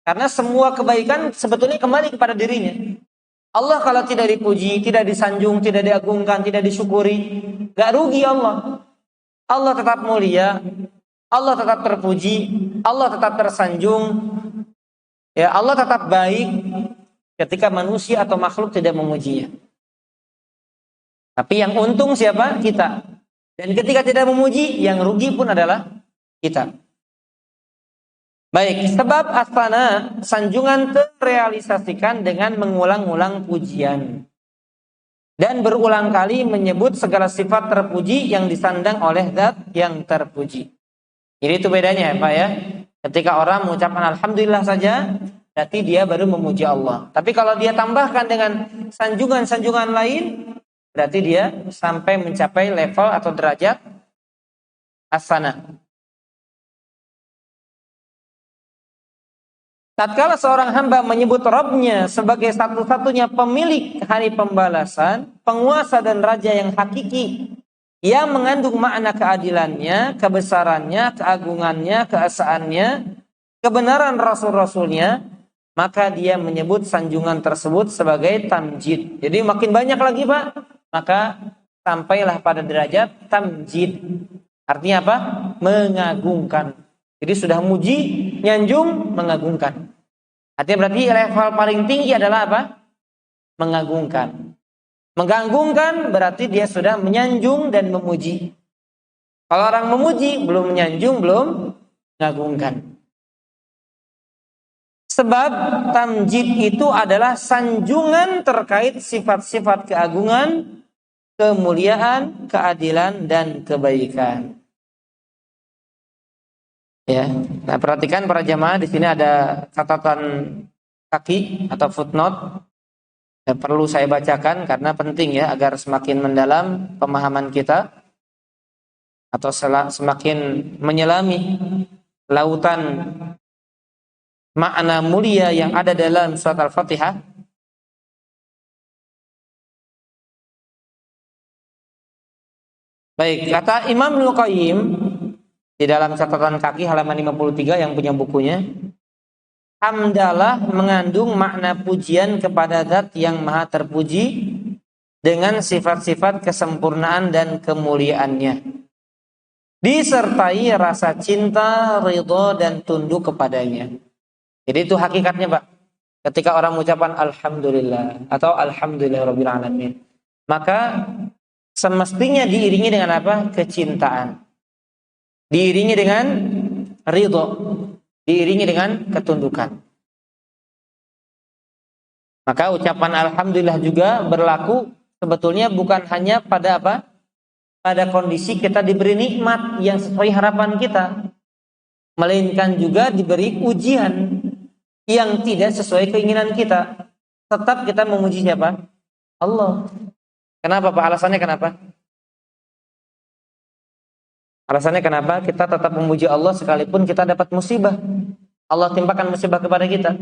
Karena semua kebaikan sebetulnya kembali kepada dirinya. Allah kalau tidak dipuji, tidak disanjung, tidak diagungkan, tidak disyukuri, nggak rugi Allah. Allah tetap mulia, Allah tetap terpuji, Allah tetap tersanjung, ya Allah tetap baik ketika manusia atau makhluk tidak memujinya. Tapi yang untung siapa? Kita. Dan ketika tidak memuji, yang rugi pun adalah kita. Baik, sebab asana, sanjungan terrealisasikan dengan mengulang-ulang pujian. Dan berulang kali menyebut segala sifat terpuji yang disandang oleh zat yang terpuji. Jadi itu bedanya Pak ya. Ketika orang mengucapkan Alhamdulillah saja, berarti dia baru memuji Allah. Tapi kalau dia tambahkan dengan sanjungan-sanjungan lain, berarti dia sampai mencapai level atau derajat asana. Tatkala seorang hamba menyebut Rabbnya sebagai satu-satunya pemilik hari pembalasan, penguasa dan raja yang hakiki, yang mengandung makna keadilannya, kebesarannya, keagungannya, keesaannya, kebenaran rasul-rasulnya, maka dia menyebut sanjungan tersebut sebagai tamjid. Jadi makin banyak lagi Pak, maka sampailah pada derajat tamjid. Artinya apa? Mengagungkan. Jadi sudah muji, nyanjung, mengagungkan. Artinya berarti level paling tinggi adalah apa? Mengagungkan. Mengagungkan berarti dia sudah menyanjung dan memuji. Kalau orang memuji, belum menyanjung, belum mengagungkan. Sebab tamjid itu adalah sanjungan terkait sifat-sifat keagungan, kemuliaan, keadilan, dan kebaikan. Ya, nah perhatikan para jamaah, di sini ada catatan kaki atau footnote yang perlu saya bacakan karena penting ya agar semakin mendalam pemahaman kita atau semakin menyelami lautan makna mulia yang ada dalam surat Al-Fatihah. Baik, kata Imam Al-Qayyim di dalam catatan kaki halaman 53 yang punya bukunya, Hamdalah mengandung makna pujian kepada zat yang maha terpuji dengan sifat-sifat kesempurnaan dan kemuliaannya, disertai rasa cinta, ridho, dan tunduk kepadanya. Jadi itu hakikatnya, Pak. Ketika orang mengucapkan alhamdulillah atau alhamdulillahirabbil alamin, maka semestinya diiringi dengan apa? Kecintaan. Diiringi dengan ridho, diiringi dengan ketundukan. Maka ucapan alhamdulillah juga berlaku sebetulnya bukan hanya pada apa? Pada kondisi kita diberi nikmat yang sesuai harapan kita, melainkan juga diberi ujian yang tidak sesuai keinginan kita. Tetap kita memuji siapa? Allah. Kenapa, Pak? Alasannya kenapa? Alasannya kenapa kita tetap memuji Allah sekalipun kita dapat musibah? Allah timpakan musibah kepada kita.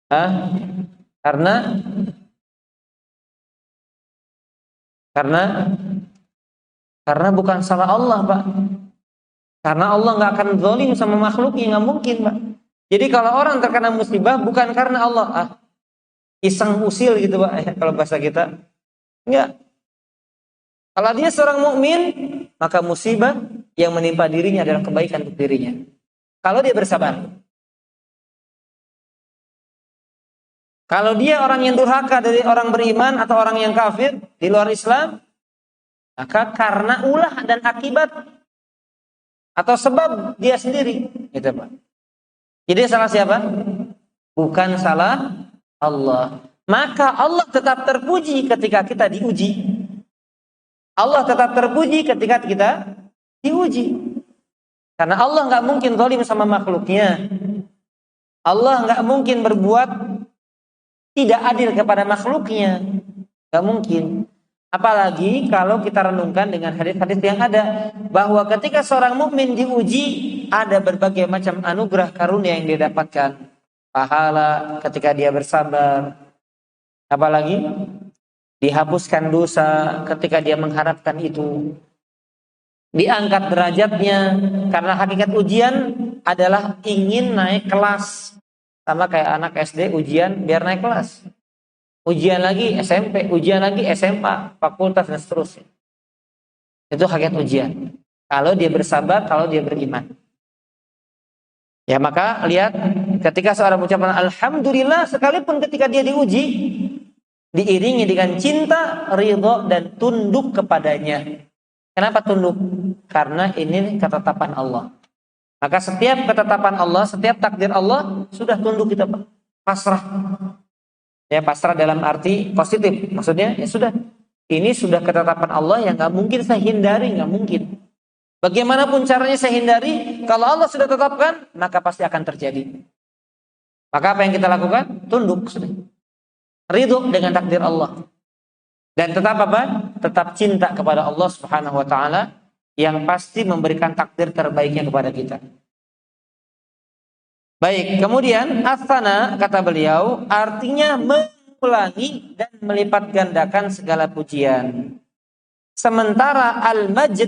Hah? Karena bukan salah Allah, Pak. Karena Allah nggak akan zalim sama makhluknya, nggak mungkin, Pak. Jadi kalau orang terkena musibah bukan karena Allah, iseng usil gitu, Pak, ya, kalau bahasa kita. Enggak. Kalau dia seorang mukmin, maka musibah yang menimpa dirinya adalah kebaikan untuk dirinya. Kalau dia bersabar. Kalau dia orang yang durhaka dari orang beriman atau orang yang kafir di luar Islam, maka karena ulah dan akibat atau sebab dia sendiri, gitu, Pak. Jadi salah siapa? Bukan salah Allah. Maka Allah tetap terpuji ketika kita diuji. Allah tetap terpuji ketika kita diuji. Karena Allah nggak mungkin zalim sama makhluknya. Allah nggak mungkin berbuat tidak adil kepada makhluknya. Nggak mungkin. Apalagi kalau kita renungkan dengan hadis-hadis yang ada, bahwa ketika seorang mukmin diuji, ada berbagai macam anugerah karunia yang dia dapatkan. Pahala ketika dia bersabar. Apalagi dihapuskan dosa ketika dia mengharapkan itu. Diangkat derajatnya, karena hakikat ujian adalah ingin naik kelas. Sama kayak anak SD ujian biar naik kelas. Ujian lagi SMP, ujian lagi SMA, fakultas dan seterusnya. Itu hakikat ujian. Kalau dia bersabar, kalau dia beriman. Ya, maka lihat ketika seorang mengucapkan alhamdulillah, sekalipun ketika dia diuji, diiringi dengan cinta, ridho, dan tunduk kepadanya. Kenapa tunduk? Karena ini ketetapan Allah. Maka setiap ketetapan Allah, setiap takdir Allah, sudah tunduk kita, Pak. Pasrah. Ya, pasrah dalam arti positif. Maksudnya, ya sudah. Ini sudah ketetapan Allah yang gak mungkin saya hindari, gak mungkin. Bagaimanapun caranya saya hindari, kalau Allah sudah tetapkan, maka pasti akan terjadi. Maka apa yang kita lakukan? Tunduk. Sudah. Ridho dengan takdir Allah. Dan tetap apa? Tetap cinta kepada Allah Subhanahu wa taala yang pasti memberikan takdir terbaiknya kepada kita. Baik, kemudian asana kata beliau artinya mengulangi dan melipat gandakan segala pujian. Sementara al-majd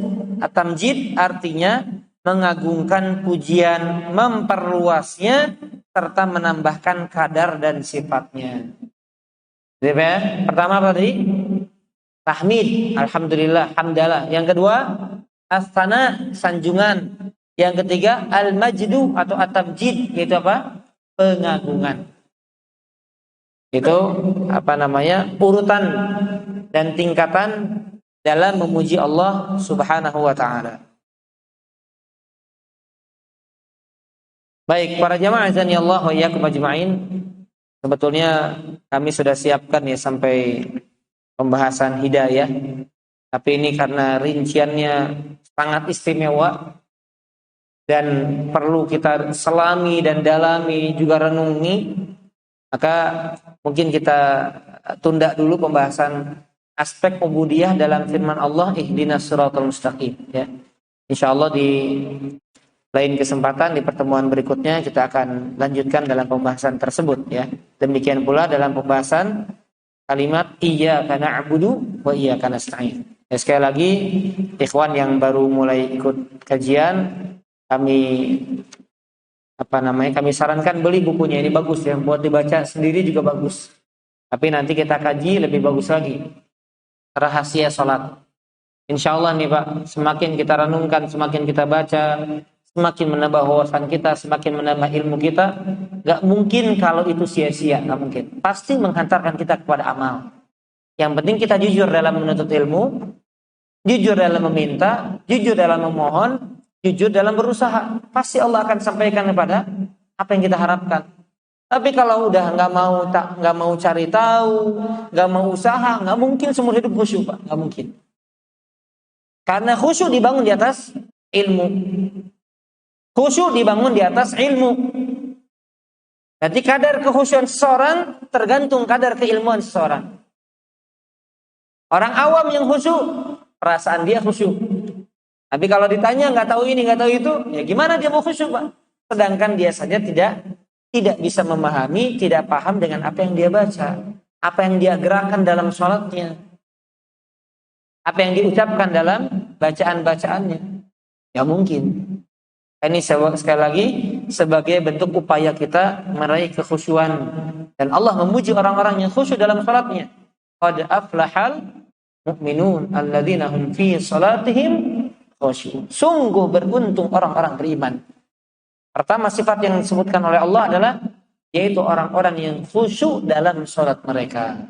at-tamjid artinya mengagungkan pujian, memperluasnya serta menambahkan kadar dan sifatnya. Jadi, pertama apa tadi? Tahmid, alhamdulillah, hamdalah. Yang kedua, as-sana, sanjungan. Yang ketiga, al-majdu atau at-tamjid, yaitu apa? Pengagungan. Itu urutan dan tingkatan dalam memuji Allah Subhanahu wa taala. Baik, para jamaah azani Allah wa iyyakum ajma'in. Sebetulnya kami sudah siapkan ya sampai pembahasan hidayah. Tapi ini karena rinciannya sangat istimewa dan perlu kita selami dan dalami juga renungi, maka mungkin kita tunda dulu pembahasan aspek ubudiyah dalam firman Allah ihdinas siratal mustaqim ya. Insyaallah di lain kesempatan di pertemuan berikutnya kita akan lanjutkan dalam pembahasan tersebut ya. Demikian pula dalam pembahasan kalimat iyyaka na'budu wa iyyaka nasta'in. Ya, sekali lagi ikhwan yang baru mulai ikut kajian, kami kami sarankan beli bukunya, ini bagus ya, buat dibaca sendiri juga bagus. Tapi nanti kita kaji lebih bagus lagi. Rahasia salat. Insya Allah nih Pak, semakin kita renungkan, semakin kita baca, semakin menambah wawasan kita, semakin menambah ilmu kita. Gak mungkin kalau itu sia-sia, gak mungkin. Pasti menghantarkan kita kepada amal. Yang penting kita jujur dalam menuntut ilmu, jujur dalam meminta, jujur dalam memohon, jujur dalam berusaha. Pasti Allah akan sampaikan kepada apa yang kita harapkan. Tapi kalau udah nggak mau cari tahu, nggak mau usaha, nggak mungkin seumur hidup khusyuk Pak, nggak mungkin. Karena khusyuk dibangun di atas ilmu. Khusyuk dibangun di atas ilmu. Jadi kadar kekhusyuan seseorang tergantung kadar keilmuan seseorang. Orang awam yang khusyuk, perasaan dia khusyuk. Tapi kalau ditanya nggak tahu ini, nggak tahu itu, ya gimana dia mau khusyuk Pak? Sedangkan dia saja tidak bisa memahami, tidak paham dengan apa yang dia baca, apa yang dia gerakkan dalam sholatnya, apa yang diucapkan dalam bacaan-bacaannya. Ya mungkin. Ini sekali lagi sebagai bentuk upaya kita meraih kekhusyuan. Dan Allah memuji orang-orang yang khusyuk dalam sholatnya. Qad aflahal mu'minun alladzina hum fi sholatihim khusyuk. Sungguh beruntung orang-orang beriman. Pertama sifat yang disebutkan oleh Allah adalah yaitu orang-orang yang khusyuk dalam sholat mereka.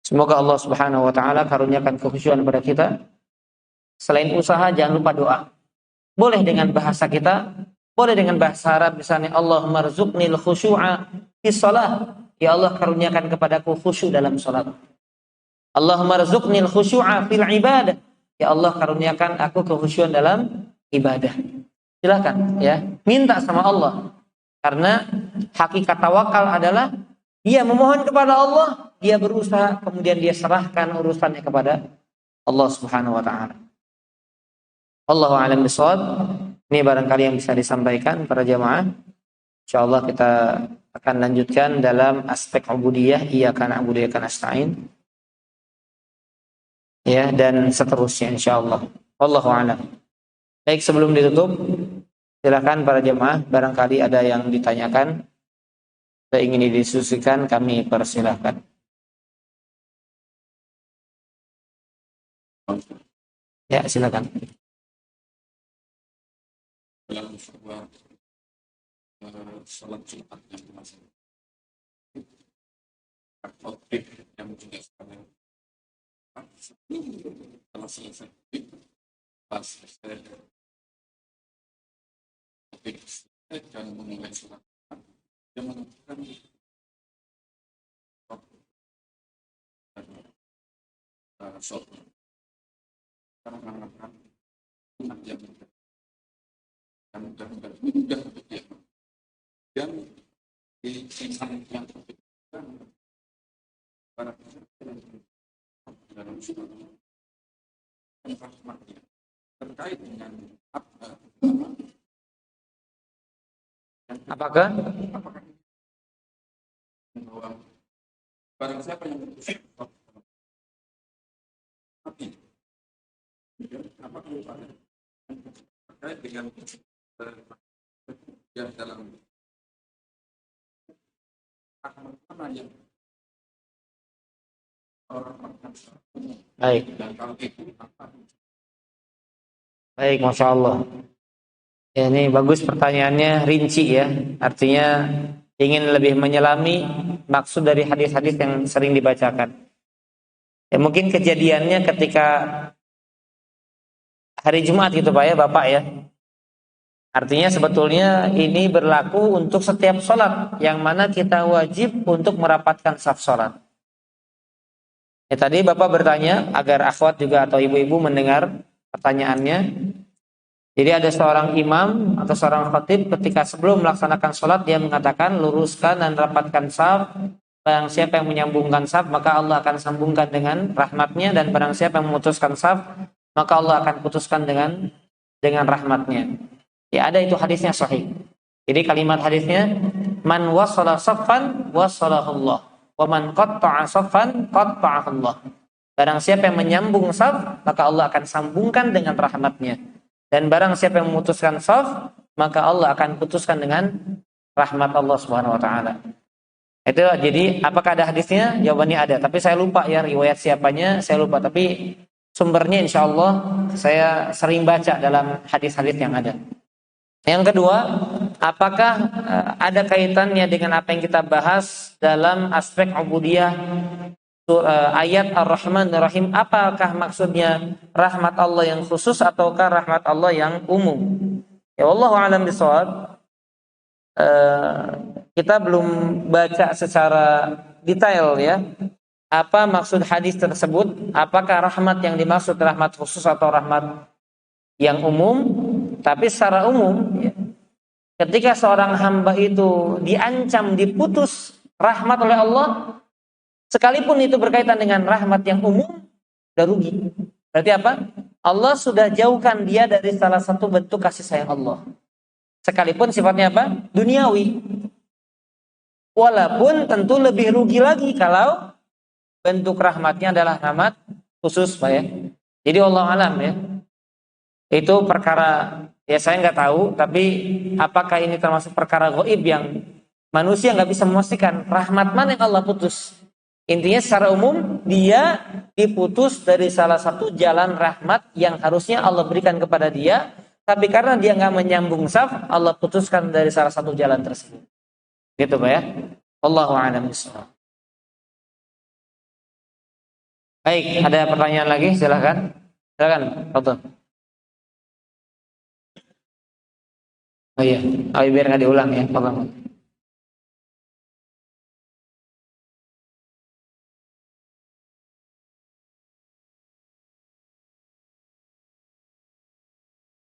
Semoga Allah Subhanahu wa taala karuniakan kekhusyuan pada kita. Selain usaha jangan lupa doa. Boleh dengan bahasa kita, boleh dengan bahasa Arab misalnya Allahumma rzuqnil khusyu'a fi shalah. Ya Allah karuniakan kepadaku khusyuk dalam sholat. Allahumma rzuqnil khusyu'a fil ibadah. Ya Allah karuniakan aku kekhusyuan dalam ibadah. Silakan ya, minta sama Allah. Karena hakikat tawakal adalah dia memohon kepada Allah, dia berusaha, kemudian dia serahkan urusannya kepada Allah Subhanahu wa taala. Allahu a'lam bishawab. Ini barangkali yang bisa disampaikan para jamaah. Insyaallah kita akan lanjutkan dalam aspek ubudiyah, iyyaka na'budu wa iyyaka nasta'in. Ya, dan seterusnya insyaallah. Wallahu a'lam. Baik, sebelum ditutup, silakan para jemaah, barangkali ada yang ditanyakan atau ingin didiskusikan, kami persilahkan. Ya, silakan. Dalam sebuah sholat Jumat yang masih topik yang menjelaskan setelah selesai pas selesai dan memulai sholat dia menentukan sholat karena mengatakan umat yang mudah untuk dia dan di sisi yang berbeda para dalam sholat rahmatnya terkait dengan apakah bahwa barang siapa yang mati apakah terkait dengan yang dalam mana yang baik. Baik, Masya Allah. Ya, ini bagus pertanyaannya, rinci ya. Artinya ingin lebih menyelami maksud dari hadis-hadis yang sering dibacakan. Ya, mungkin kejadiannya ketika hari Jumat gitu Pak ya, Bapak ya. Artinya sebetulnya ini berlaku untuk setiap sholat, yang mana kita wajib untuk merapatkan saf sholat. Ya, tadi Bapak bertanya agar akhwat juga atau ibu-ibu mendengar pertanyaannya. Jadi ada seorang imam atau seorang khatib ketika sebelum melaksanakan sholat dia mengatakan luruskan dan rapatkan saf. Barang siapa yang menyambungkan saf maka Allah akan sambungkan dengan rahmatnya, dan barang siapa yang memutuskan saf maka Allah akan putuskan dengan rahmatnya. Ya, ada itu hadisnya sahih. Jadi kalimat hadisnya man wasala saffan wasalahullah wa man qatta'a saffan qatta'ahullah. Barang siapa yang menyambung saf maka Allah akan sambungkan dengan rahmatnya. Dan barang siapa yang memutuskan saf, maka Allah akan putuskan dengan rahmat Allah Subhanahu wa taala. Itu jadi apakah ada hadisnya? Jawabannya ada, tapi saya lupa ya riwayat siapanya, saya lupa, tapi sumbernya insya Allah saya sering baca dalam hadis-hadis yang ada. Yang kedua, apakah ada kaitannya dengan apa yang kita bahas dalam aspek ubudiyah ayat Ar-Rahman Ar-Rahim? Apakah maksudnya rahmat Allah yang khusus ataukah rahmat Allah yang umum? Ya wallahu a'lam bishawab. Kita belum baca secara detail ya apa maksud hadis tersebut, apakah rahmat yang dimaksud rahmat khusus atau rahmat yang umum. Tapi secara umum ya, ketika seorang hamba itu diancam diputus rahmat oleh Allah, sekalipun itu berkaitan dengan rahmat yang umum, udah rugi. Berarti apa? Allah sudah jauhkan dia dari salah satu bentuk kasih sayang Allah, sekalipun sifatnya apa? Duniawi. Walaupun tentu lebih rugi lagi kalau bentuk rahmatnya adalah rahmat khusus, Pak ya. Jadi Allah alam ya. Itu perkara ya saya nggak tahu, tapi apakah ini termasuk perkara gaib yang manusia nggak bisa memastikan rahmat mana yang Allah putus. Intinya secara umum dia diputus dari salah satu jalan rahmat yang harusnya Allah berikan kepada dia, tapi karena dia nggak menyambung saf, Allah putuskan dari salah satu jalan tersebut. Gitu Pak ya. Allahu a'lam bishawab. Baik, ada pertanyaan lagi? Silakan. Silakan, Fadhil. Oh iya, biar nggak diulang ya, Fadhil.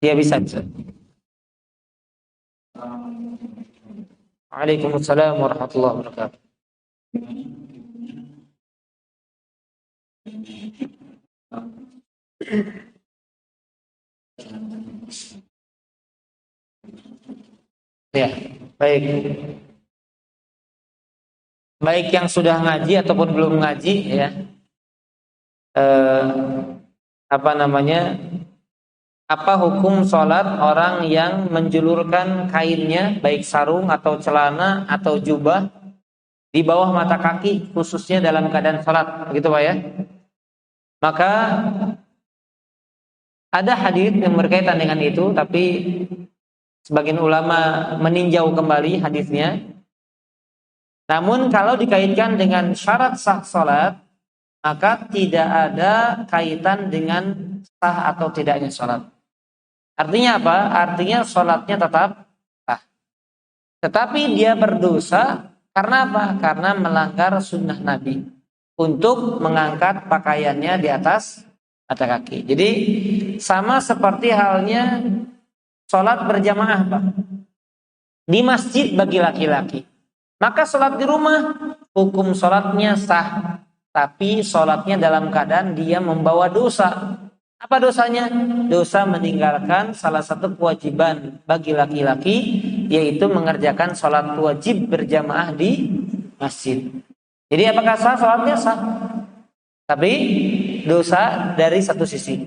Dia bisa. Waalaikumsalam warahmatullahi wabarakatuh. Ya, baik. Baik yang sudah ngaji ataupun belum ngaji ya. Apa hukum sholat orang yang menjulurkan kainnya, baik sarung atau celana atau jubah, di bawah mata kaki, khususnya dalam keadaan sholat, begitu Pak ya? Maka ada hadis yang berkaitan dengan itu, tapi sebagian ulama meninjau kembali hadisnya. Namun kalau dikaitkan dengan syarat sah sholat, maka tidak ada kaitan dengan sah atau tidaknya sholat. Artinya apa? Artinya sholatnya tetap sah. Tetapi dia berdosa karena apa? Karena melanggar sunnah Nabi untuk mengangkat pakaiannya di atas mata kaki. Jadi sama seperti halnya sholat berjamaah Pak, di masjid bagi laki-laki. Maka sholat di rumah, hukum sholatnya sah, tapi sholatnya dalam keadaan dia membawa dosa. Apa dosanya? Dosa meninggalkan salah satu kewajiban bagi laki-laki, yaitu mengerjakan sholat wajib berjamaah di masjid. Jadi apakah sah? Sholatnya sah, tapi dosa dari satu sisi.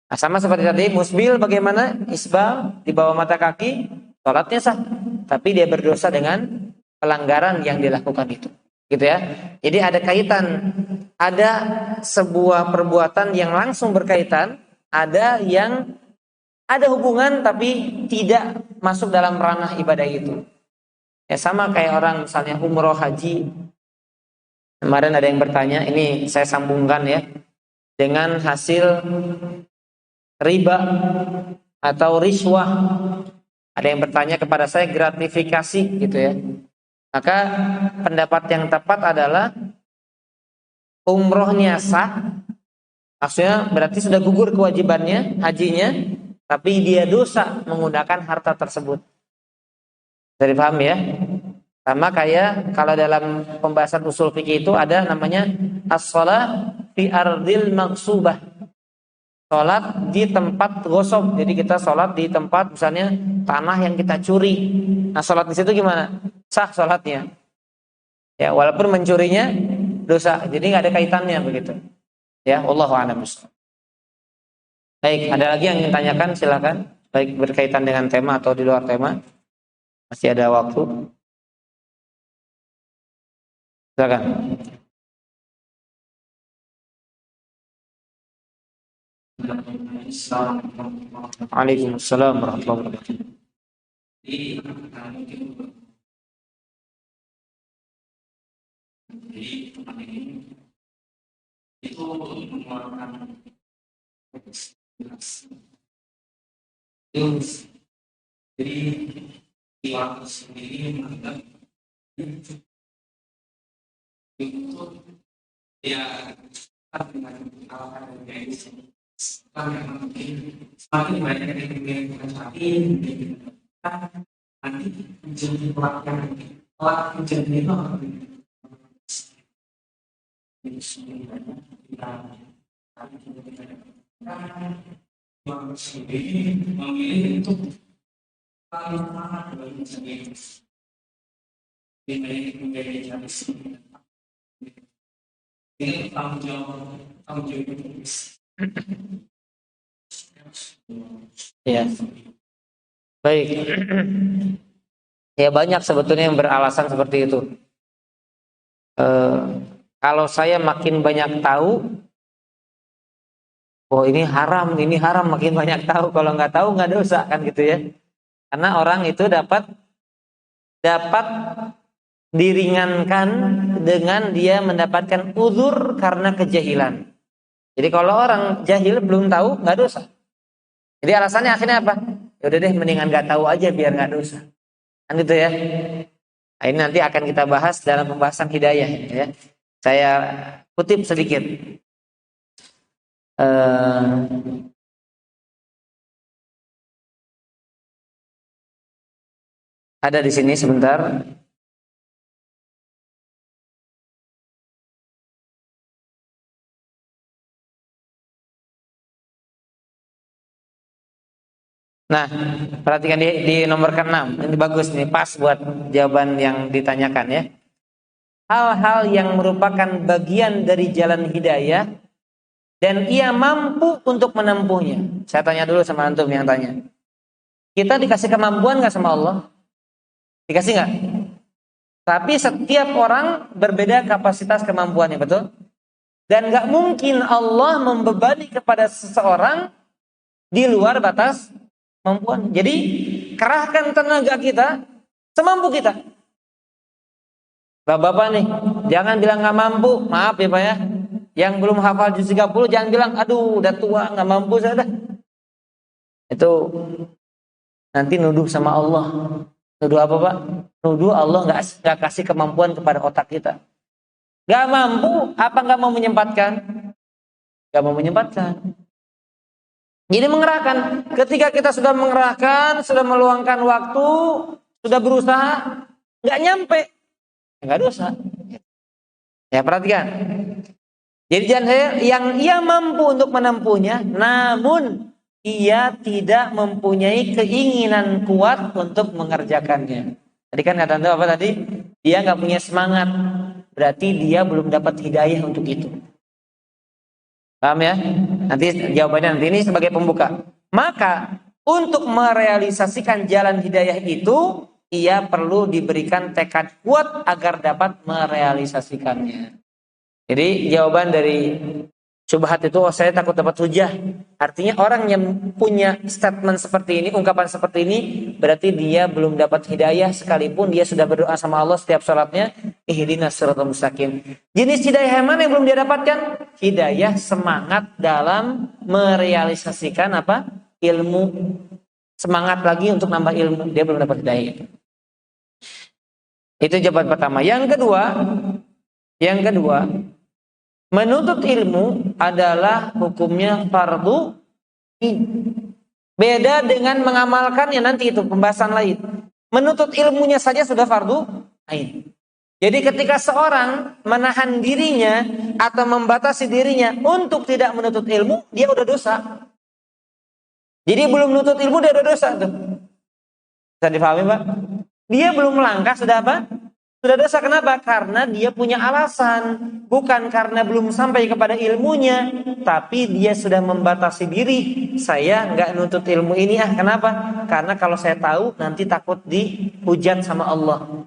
Nah, sama seperti tadi, musbil bagaimana? Isbal di bawah mata kaki, sholatnya sah, tapi dia berdosa dengan pelanggaran yang dilakukan itu. Gitu ya. Jadi ada kaitan, ada sebuah perbuatan yang langsung berkaitan, ada yang ada hubungan tapi tidak masuk dalam ranah ibadah itu. Ya sama kayak orang misalnya umroh haji. Kemarin ada yang bertanya, ini saya sambungkan ya, dengan hasil riba atau riswah. Ada yang bertanya kepada saya gratifikasi gitu ya. Maka pendapat yang tepat adalah umrohnya sah, maksudnya berarti sudah gugur kewajibannya, hajinya, tapi dia dosa menggunakan harta tersebut. Jadi paham ya? Sama kayak kalau dalam pembahasan usul fikih itu ada namanya as-shalah fi ardil maghsubah. Sholat di tempat gosok. Jadi kita sholat di tempat misalnya tanah yang kita curi. Nah sholat di situ gimana? Sah sholatnya. Ya walaupun mencurinya dosa. Jadi nggak ada kaitannya begitu. Ya wallahu a'lam bishawab. Baik, ada lagi yang ingin tanyakan? Silakan. baik berkaitan dengan tema atau di luar tema. Masih ada waktu. Silakan. Waalaikumsalam warahmatullahi wabarakatuh. Itu mengeluarkan jadi di waktu sendiri menganggap itu ya dengan alasan yang semakin banyak yang mencari nanti menjadi pelatihan menjadi itu memilih untuk paling semangat bagi sendiri menjadi tradisi ini tanggung jawab Ya, baik. Ya banyak sebetulnya yang beralasan seperti itu. Kalau saya makin banyak tahu, oh ini haram, makin banyak tahu. Kalau nggak tahu nggak dosa kan gitu ya. Karena orang itu dapat diringankan dengan dia mendapatkan uzur karena kejahilan. Jadi kalau orang jahil belum tahu nggak dosa. Jadi alasannya akhirnya apa? Ya udah deh, mendingan nggak tahu aja biar nggak dosa. Kan gitu ya. Nah, ini nanti akan kita bahas dalam pembahasan hidayah ya. Saya kutip sedikit. Ada di sini sebentar. Nah, perhatikan di nomor ke-6. Ini bagus nih, pas buat jawaban yang ditanyakan ya. Hal-hal yang merupakan bagian dari jalan hidayah dan ia mampu untuk menempuhnya. Saya tanya dulu sama antum yang tanya. Kita dikasih kemampuan nggak sama Allah? Dikasih nggak? Tapi setiap orang berbeda kapasitas kemampuannya, betul? Dan nggak mungkin Allah membebani kepada seseorang di luar batas kemampuan. Jadi kerahkan tenaga kita semampu kita. Bapak-bapak nih, jangan bilang nggak mampu. Maaf ya Pak ya. Yang belum hafal juz 30 jangan bilang, aduh udah tua nggak mampu saya dah. Itu nanti nuduh sama Allah. Nuduh apa Pak? Nuduh Allah nggak kasih kemampuan kepada otak kita. Nggak mampu, apa nggak mau menyempatkan? Nggak mau menyempatkan. Jadi mengerahkan. Ketika kita sudah mengerahkan, sudah meluangkan waktu, sudah berusaha, nggak nyampe, nggak dosa. Ya perhatikan. Jadi jangan yang ia mampu untuk menempuhnya, namun ia tidak mempunyai keinginan kuat untuk mengerjakannya. Tadi kan kata apa tadi? Dia nggak punya semangat, berarti dia belum dapat hidayah untuk itu. Paham ya? Nanti jawabannya nanti ini sebagai pembuka. Maka untuk merealisasikan jalan hidayah itu, ia perlu diberikan tekad kuat agar dapat merealisasikannya. Jadi jawaban dari syubhat itu, oh saya takut dapat hujah. Artinya orang yang punya statement seperti ini, ungkapan seperti ini, berarti dia belum dapat hidayah sekalipun dia sudah berdoa sama Allah setiap sholatnya, ihdinas siratal mustaqim. Jenis hidayah yang mana yang belum dia dapatkan? Hidayah semangat dalam merealisasikan apa? Ilmu. Semangat lagi untuk nambah ilmu, dia belum dapat hidayah itu. Itu jawaban pertama. Yang kedua, menuntut ilmu adalah hukumnya fardu ain. Beda dengan mengamalkannya, nanti itu pembahasan lain. Menuntut ilmunya saja sudah fardu ain. Jadi ketika seorang menahan dirinya atau membatasi dirinya untuk tidak menuntut ilmu, dia udah dosa. Jadi belum menuntut ilmu dia udah dosa tuh. Bisa dipahami Pak? Dia belum melangkah sudah apa? Sudah dosa kenapa? Karena dia punya alasan. Bukan karena belum sampai kepada ilmunya. Tapi dia sudah membatasi diri. Saya nggak nuntut ilmu ini Kenapa? Karena kalau saya tahu nanti takut dihujat sama Allah.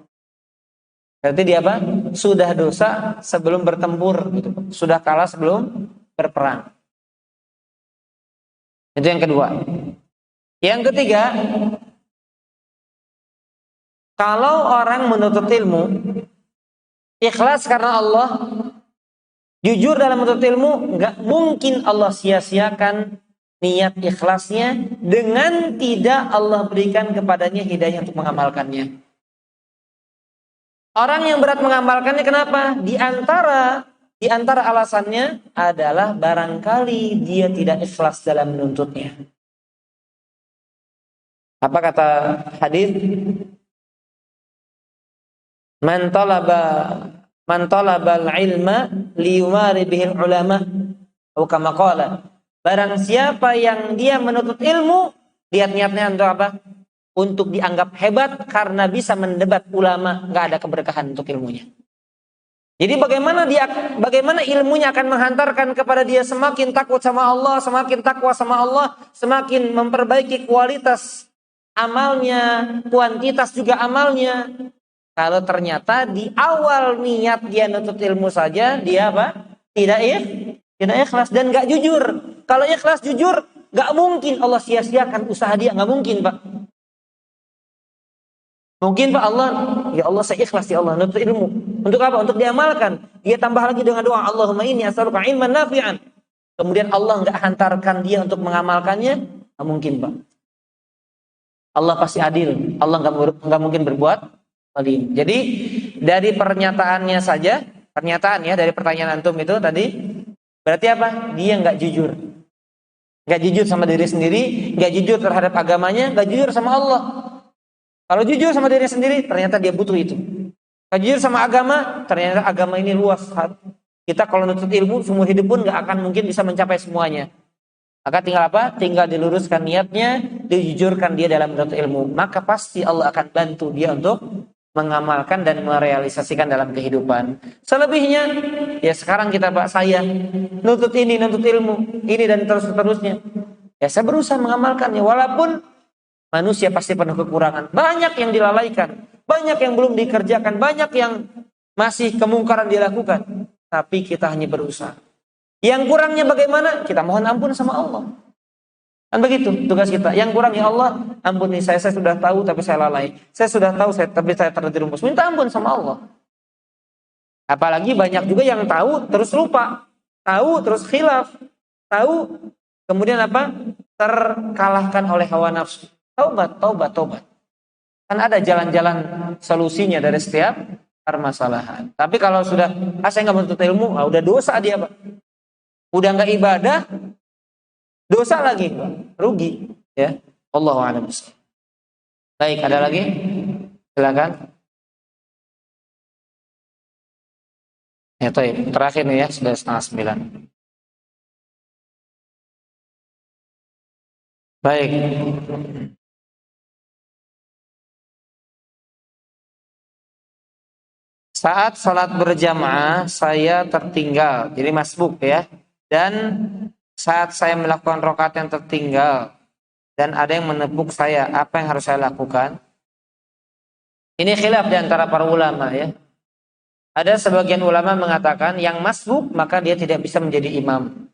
Berarti dia apa? Sudah dosa sebelum bertempur. Gitu. Sudah kalah sebelum berperang. Itu yang kedua. Yang ketiga, kalau orang menuntut ilmu ikhlas karena Allah, jujur dalam menuntut ilmu, nggak mungkin Allah sia-siakan niat ikhlasnya dengan tidak Allah berikan kepadanya hidayah untuk mengamalkannya. Orang yang berat mengamalkannya kenapa? Di antara alasannya adalah barangkali dia tidak ikhlas dalam menuntutnya. Apa kata hadis? Man talabal ilma liyumari bihil ulama atau kama qala. Barang siapa yang dia menuntut ilmu, lihat niatnya untuk apa? Untuk dianggap hebat karena bisa mendebat ulama, enggak ada keberkahan untuk ilmunya. Jadi bagaimana ilmunya akan menghantarkan kepada dia semakin takut sama Allah, semakin takwa sama Allah, semakin memperbaiki kualitas amalnya, kuantitas juga amalnya. Kalau ternyata di awal niat dia nuntut ilmu saja, dia apa? Tidak ikhlas dan nggak jujur. Kalau ikhlas jujur, nggak mungkin Allah sia-siakan usaha dia, nggak mungkin Pak. Mungkin Pak Allah, ya Allah saya ikhlas ya Allah nuntut ilmu. Untuk apa? Untuk diamalkan. Dia tambah lagi dengan doa, Allahumma inni as'aluka ilman nafi'an. Kemudian Allah nggak hantarkan dia untuk mengamalkannya, nggak mungkin Pak. Allah pasti adil. Allah nggak mungkin berbuat. Jadi dari pernyataannya saja, dari pertanyaan antum itu tadi, berarti apa? Dia nggak jujur, sama diri sendiri, nggak jujur terhadap agamanya, nggak jujur sama Allah. Kalau jujur sama diri sendiri, ternyata dia butuh itu. Kalau jujur sama agama, ternyata agama ini luas. Kita kalau nuntut ilmu, seumur hidup pun nggak akan mungkin bisa mencapai semuanya. Maka tinggal apa? Tinggal diluruskan niatnya, dijujurkan dia dalam menuntut ilmu. Maka pasti Allah akan bantu dia untuk mengamalkan dan merealisasikan dalam kehidupan. Selebihnya, ya sekarang kita Pak, saya nuntut ilmu, ini dan terus-terusnya. Ya saya berusaha mengamalkannya, walaupun manusia pasti penuh kekurangan. Banyak yang dilalaikan, banyak yang belum dikerjakan, banyak yang masih kemungkaran dilakukan. Tapi kita hanya berusaha. Yang kurangnya bagaimana? Kita mohon ampun sama Allah. Kan begitu tugas kita. Yang kurang ya Allah, ampuni saya sudah tahu tapi saya lalai. Saya sudah tahu tapi saya terjerumus. Minta ampun sama Allah. Apalagi banyak juga yang tahu terus lupa, tahu terus khilaf, tahu kemudian apa? Terkalahkan oleh hawa nafsu. Taubat. Kan ada jalan-jalan solusinya dari setiap permasalahan. Tapi kalau sudah saya nggak menuntut ilmu, udah dosa dia Pak. Udah nggak ibadah, dosa lagi, rugi, ya. Allahu a'lam. Baik, ada lagi? Silakan. Ya, terakhir nih ya, sudah 8:30. Baik. Saat sholat berjamaah saya tertinggal, jadi masbuk ya. Dan saat saya melakukan rakaat yang tertinggal dan ada yang menepuk saya, apa yang harus saya lakukan? Ini khilaf di antara para ulama ya. Ada sebagian ulama mengatakan yang masbuk maka dia tidak bisa menjadi imam.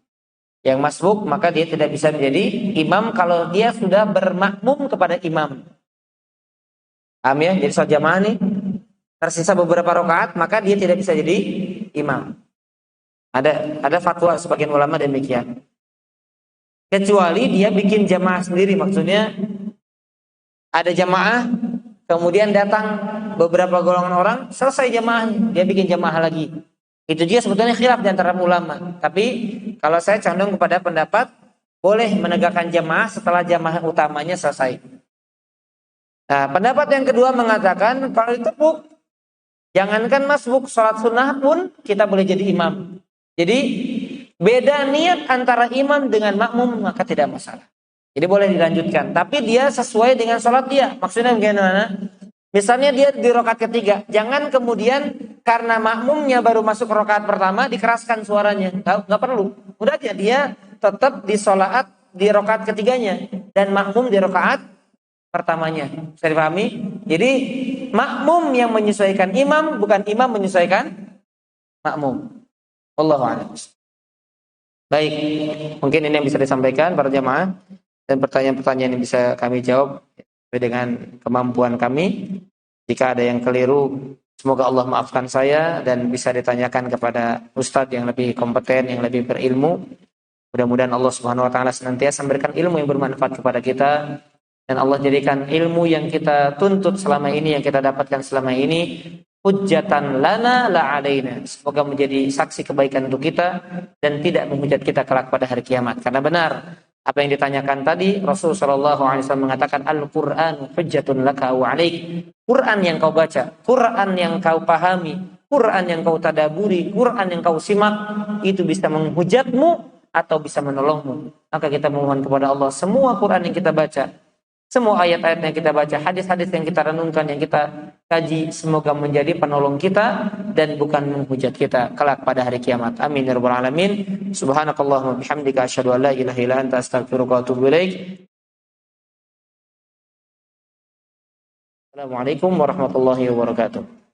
Yang masbuk maka dia tidak bisa menjadi imam kalau dia sudah bermakmum kepada imam. Paham ya? Jadi sholat jamaah nih tersisa beberapa rakaat maka dia tidak bisa jadi imam. Ada fatwa sebagian ulama demikian. Kecuali dia bikin jamaah sendiri, maksudnya ada jamaah kemudian datang beberapa golongan orang, selesai jamaahnya, dia bikin jamaah lagi. Itu juga sebetulnya khilaf di antara ulama. Tapi kalau saya condong kepada pendapat boleh menegakkan jamaah setelah jamaah utamanya selesai. Nah, pendapat yang kedua mengatakan kalau ditepuk, jangankan masbuk, sholat sunnah pun kita boleh jadi imam. Jadi beda niat antara imam dengan makmum maka tidak masalah. Jadi boleh dilanjutkan. Tapi dia sesuai dengan sholat dia. Maksudnya bagaimana? Misalnya dia di rakaat ketiga, jangan kemudian karena makmumnya baru masuk rakaat pertama dikeraskan suaranya, nggak perlu. Udah aja dia tetap di sholaat di rakaat ketiganya dan makmum di rakaat pertamanya. Bisa dipahami? Jadi makmum yang menyesuaikan imam, bukan imam menyesuaikan makmum. Wallahu a'lam. Baik, mungkin ini yang bisa disampaikan para jamaah dan pertanyaan-pertanyaan yang bisa kami jawab sesuai dengan kemampuan kami. Jika ada yang keliru, semoga Allah maafkan saya dan bisa ditanyakan kepada ustadz yang lebih kompeten, yang lebih berilmu. Mudah-mudahan Allah Subhanahu wa taala senantiasa memberikan ilmu yang bermanfaat kepada kita dan Allah jadikan ilmu yang kita tuntut selama ini, yang kita dapatkan selama ini hujjatan lana la alaina. Semoga menjadi saksi kebaikan untuk kita dan tidak menghujat kita kelak pada hari kiamat. Karena benar apa yang ditanyakan tadi, Rasulullah sallallahu alaihi wasallam mengatakan Al-Qur'an hujjatun laka wa 'alaik. Quran yang kau baca, Quran yang kau pahami, Quran yang kau tadaburi, Quran yang kau simak itu bisa menghujatmu atau bisa menolongmu. Maka kita memohon kepada Allah semua Quran yang kita baca, semua ayat-ayat yang kita baca, hadis-hadis yang kita renungkan, yang kita kaji, semoga menjadi penolong kita dan bukan menghujat kita kelak pada hari kiamat. Amin ya rabbal alamin. Subhanakallahumma bihamdika asyhadu an la ilaha illa anta astaghfiruka wa atubu ilaik. Assalamualaikum warahmatullahi wabarakatuh.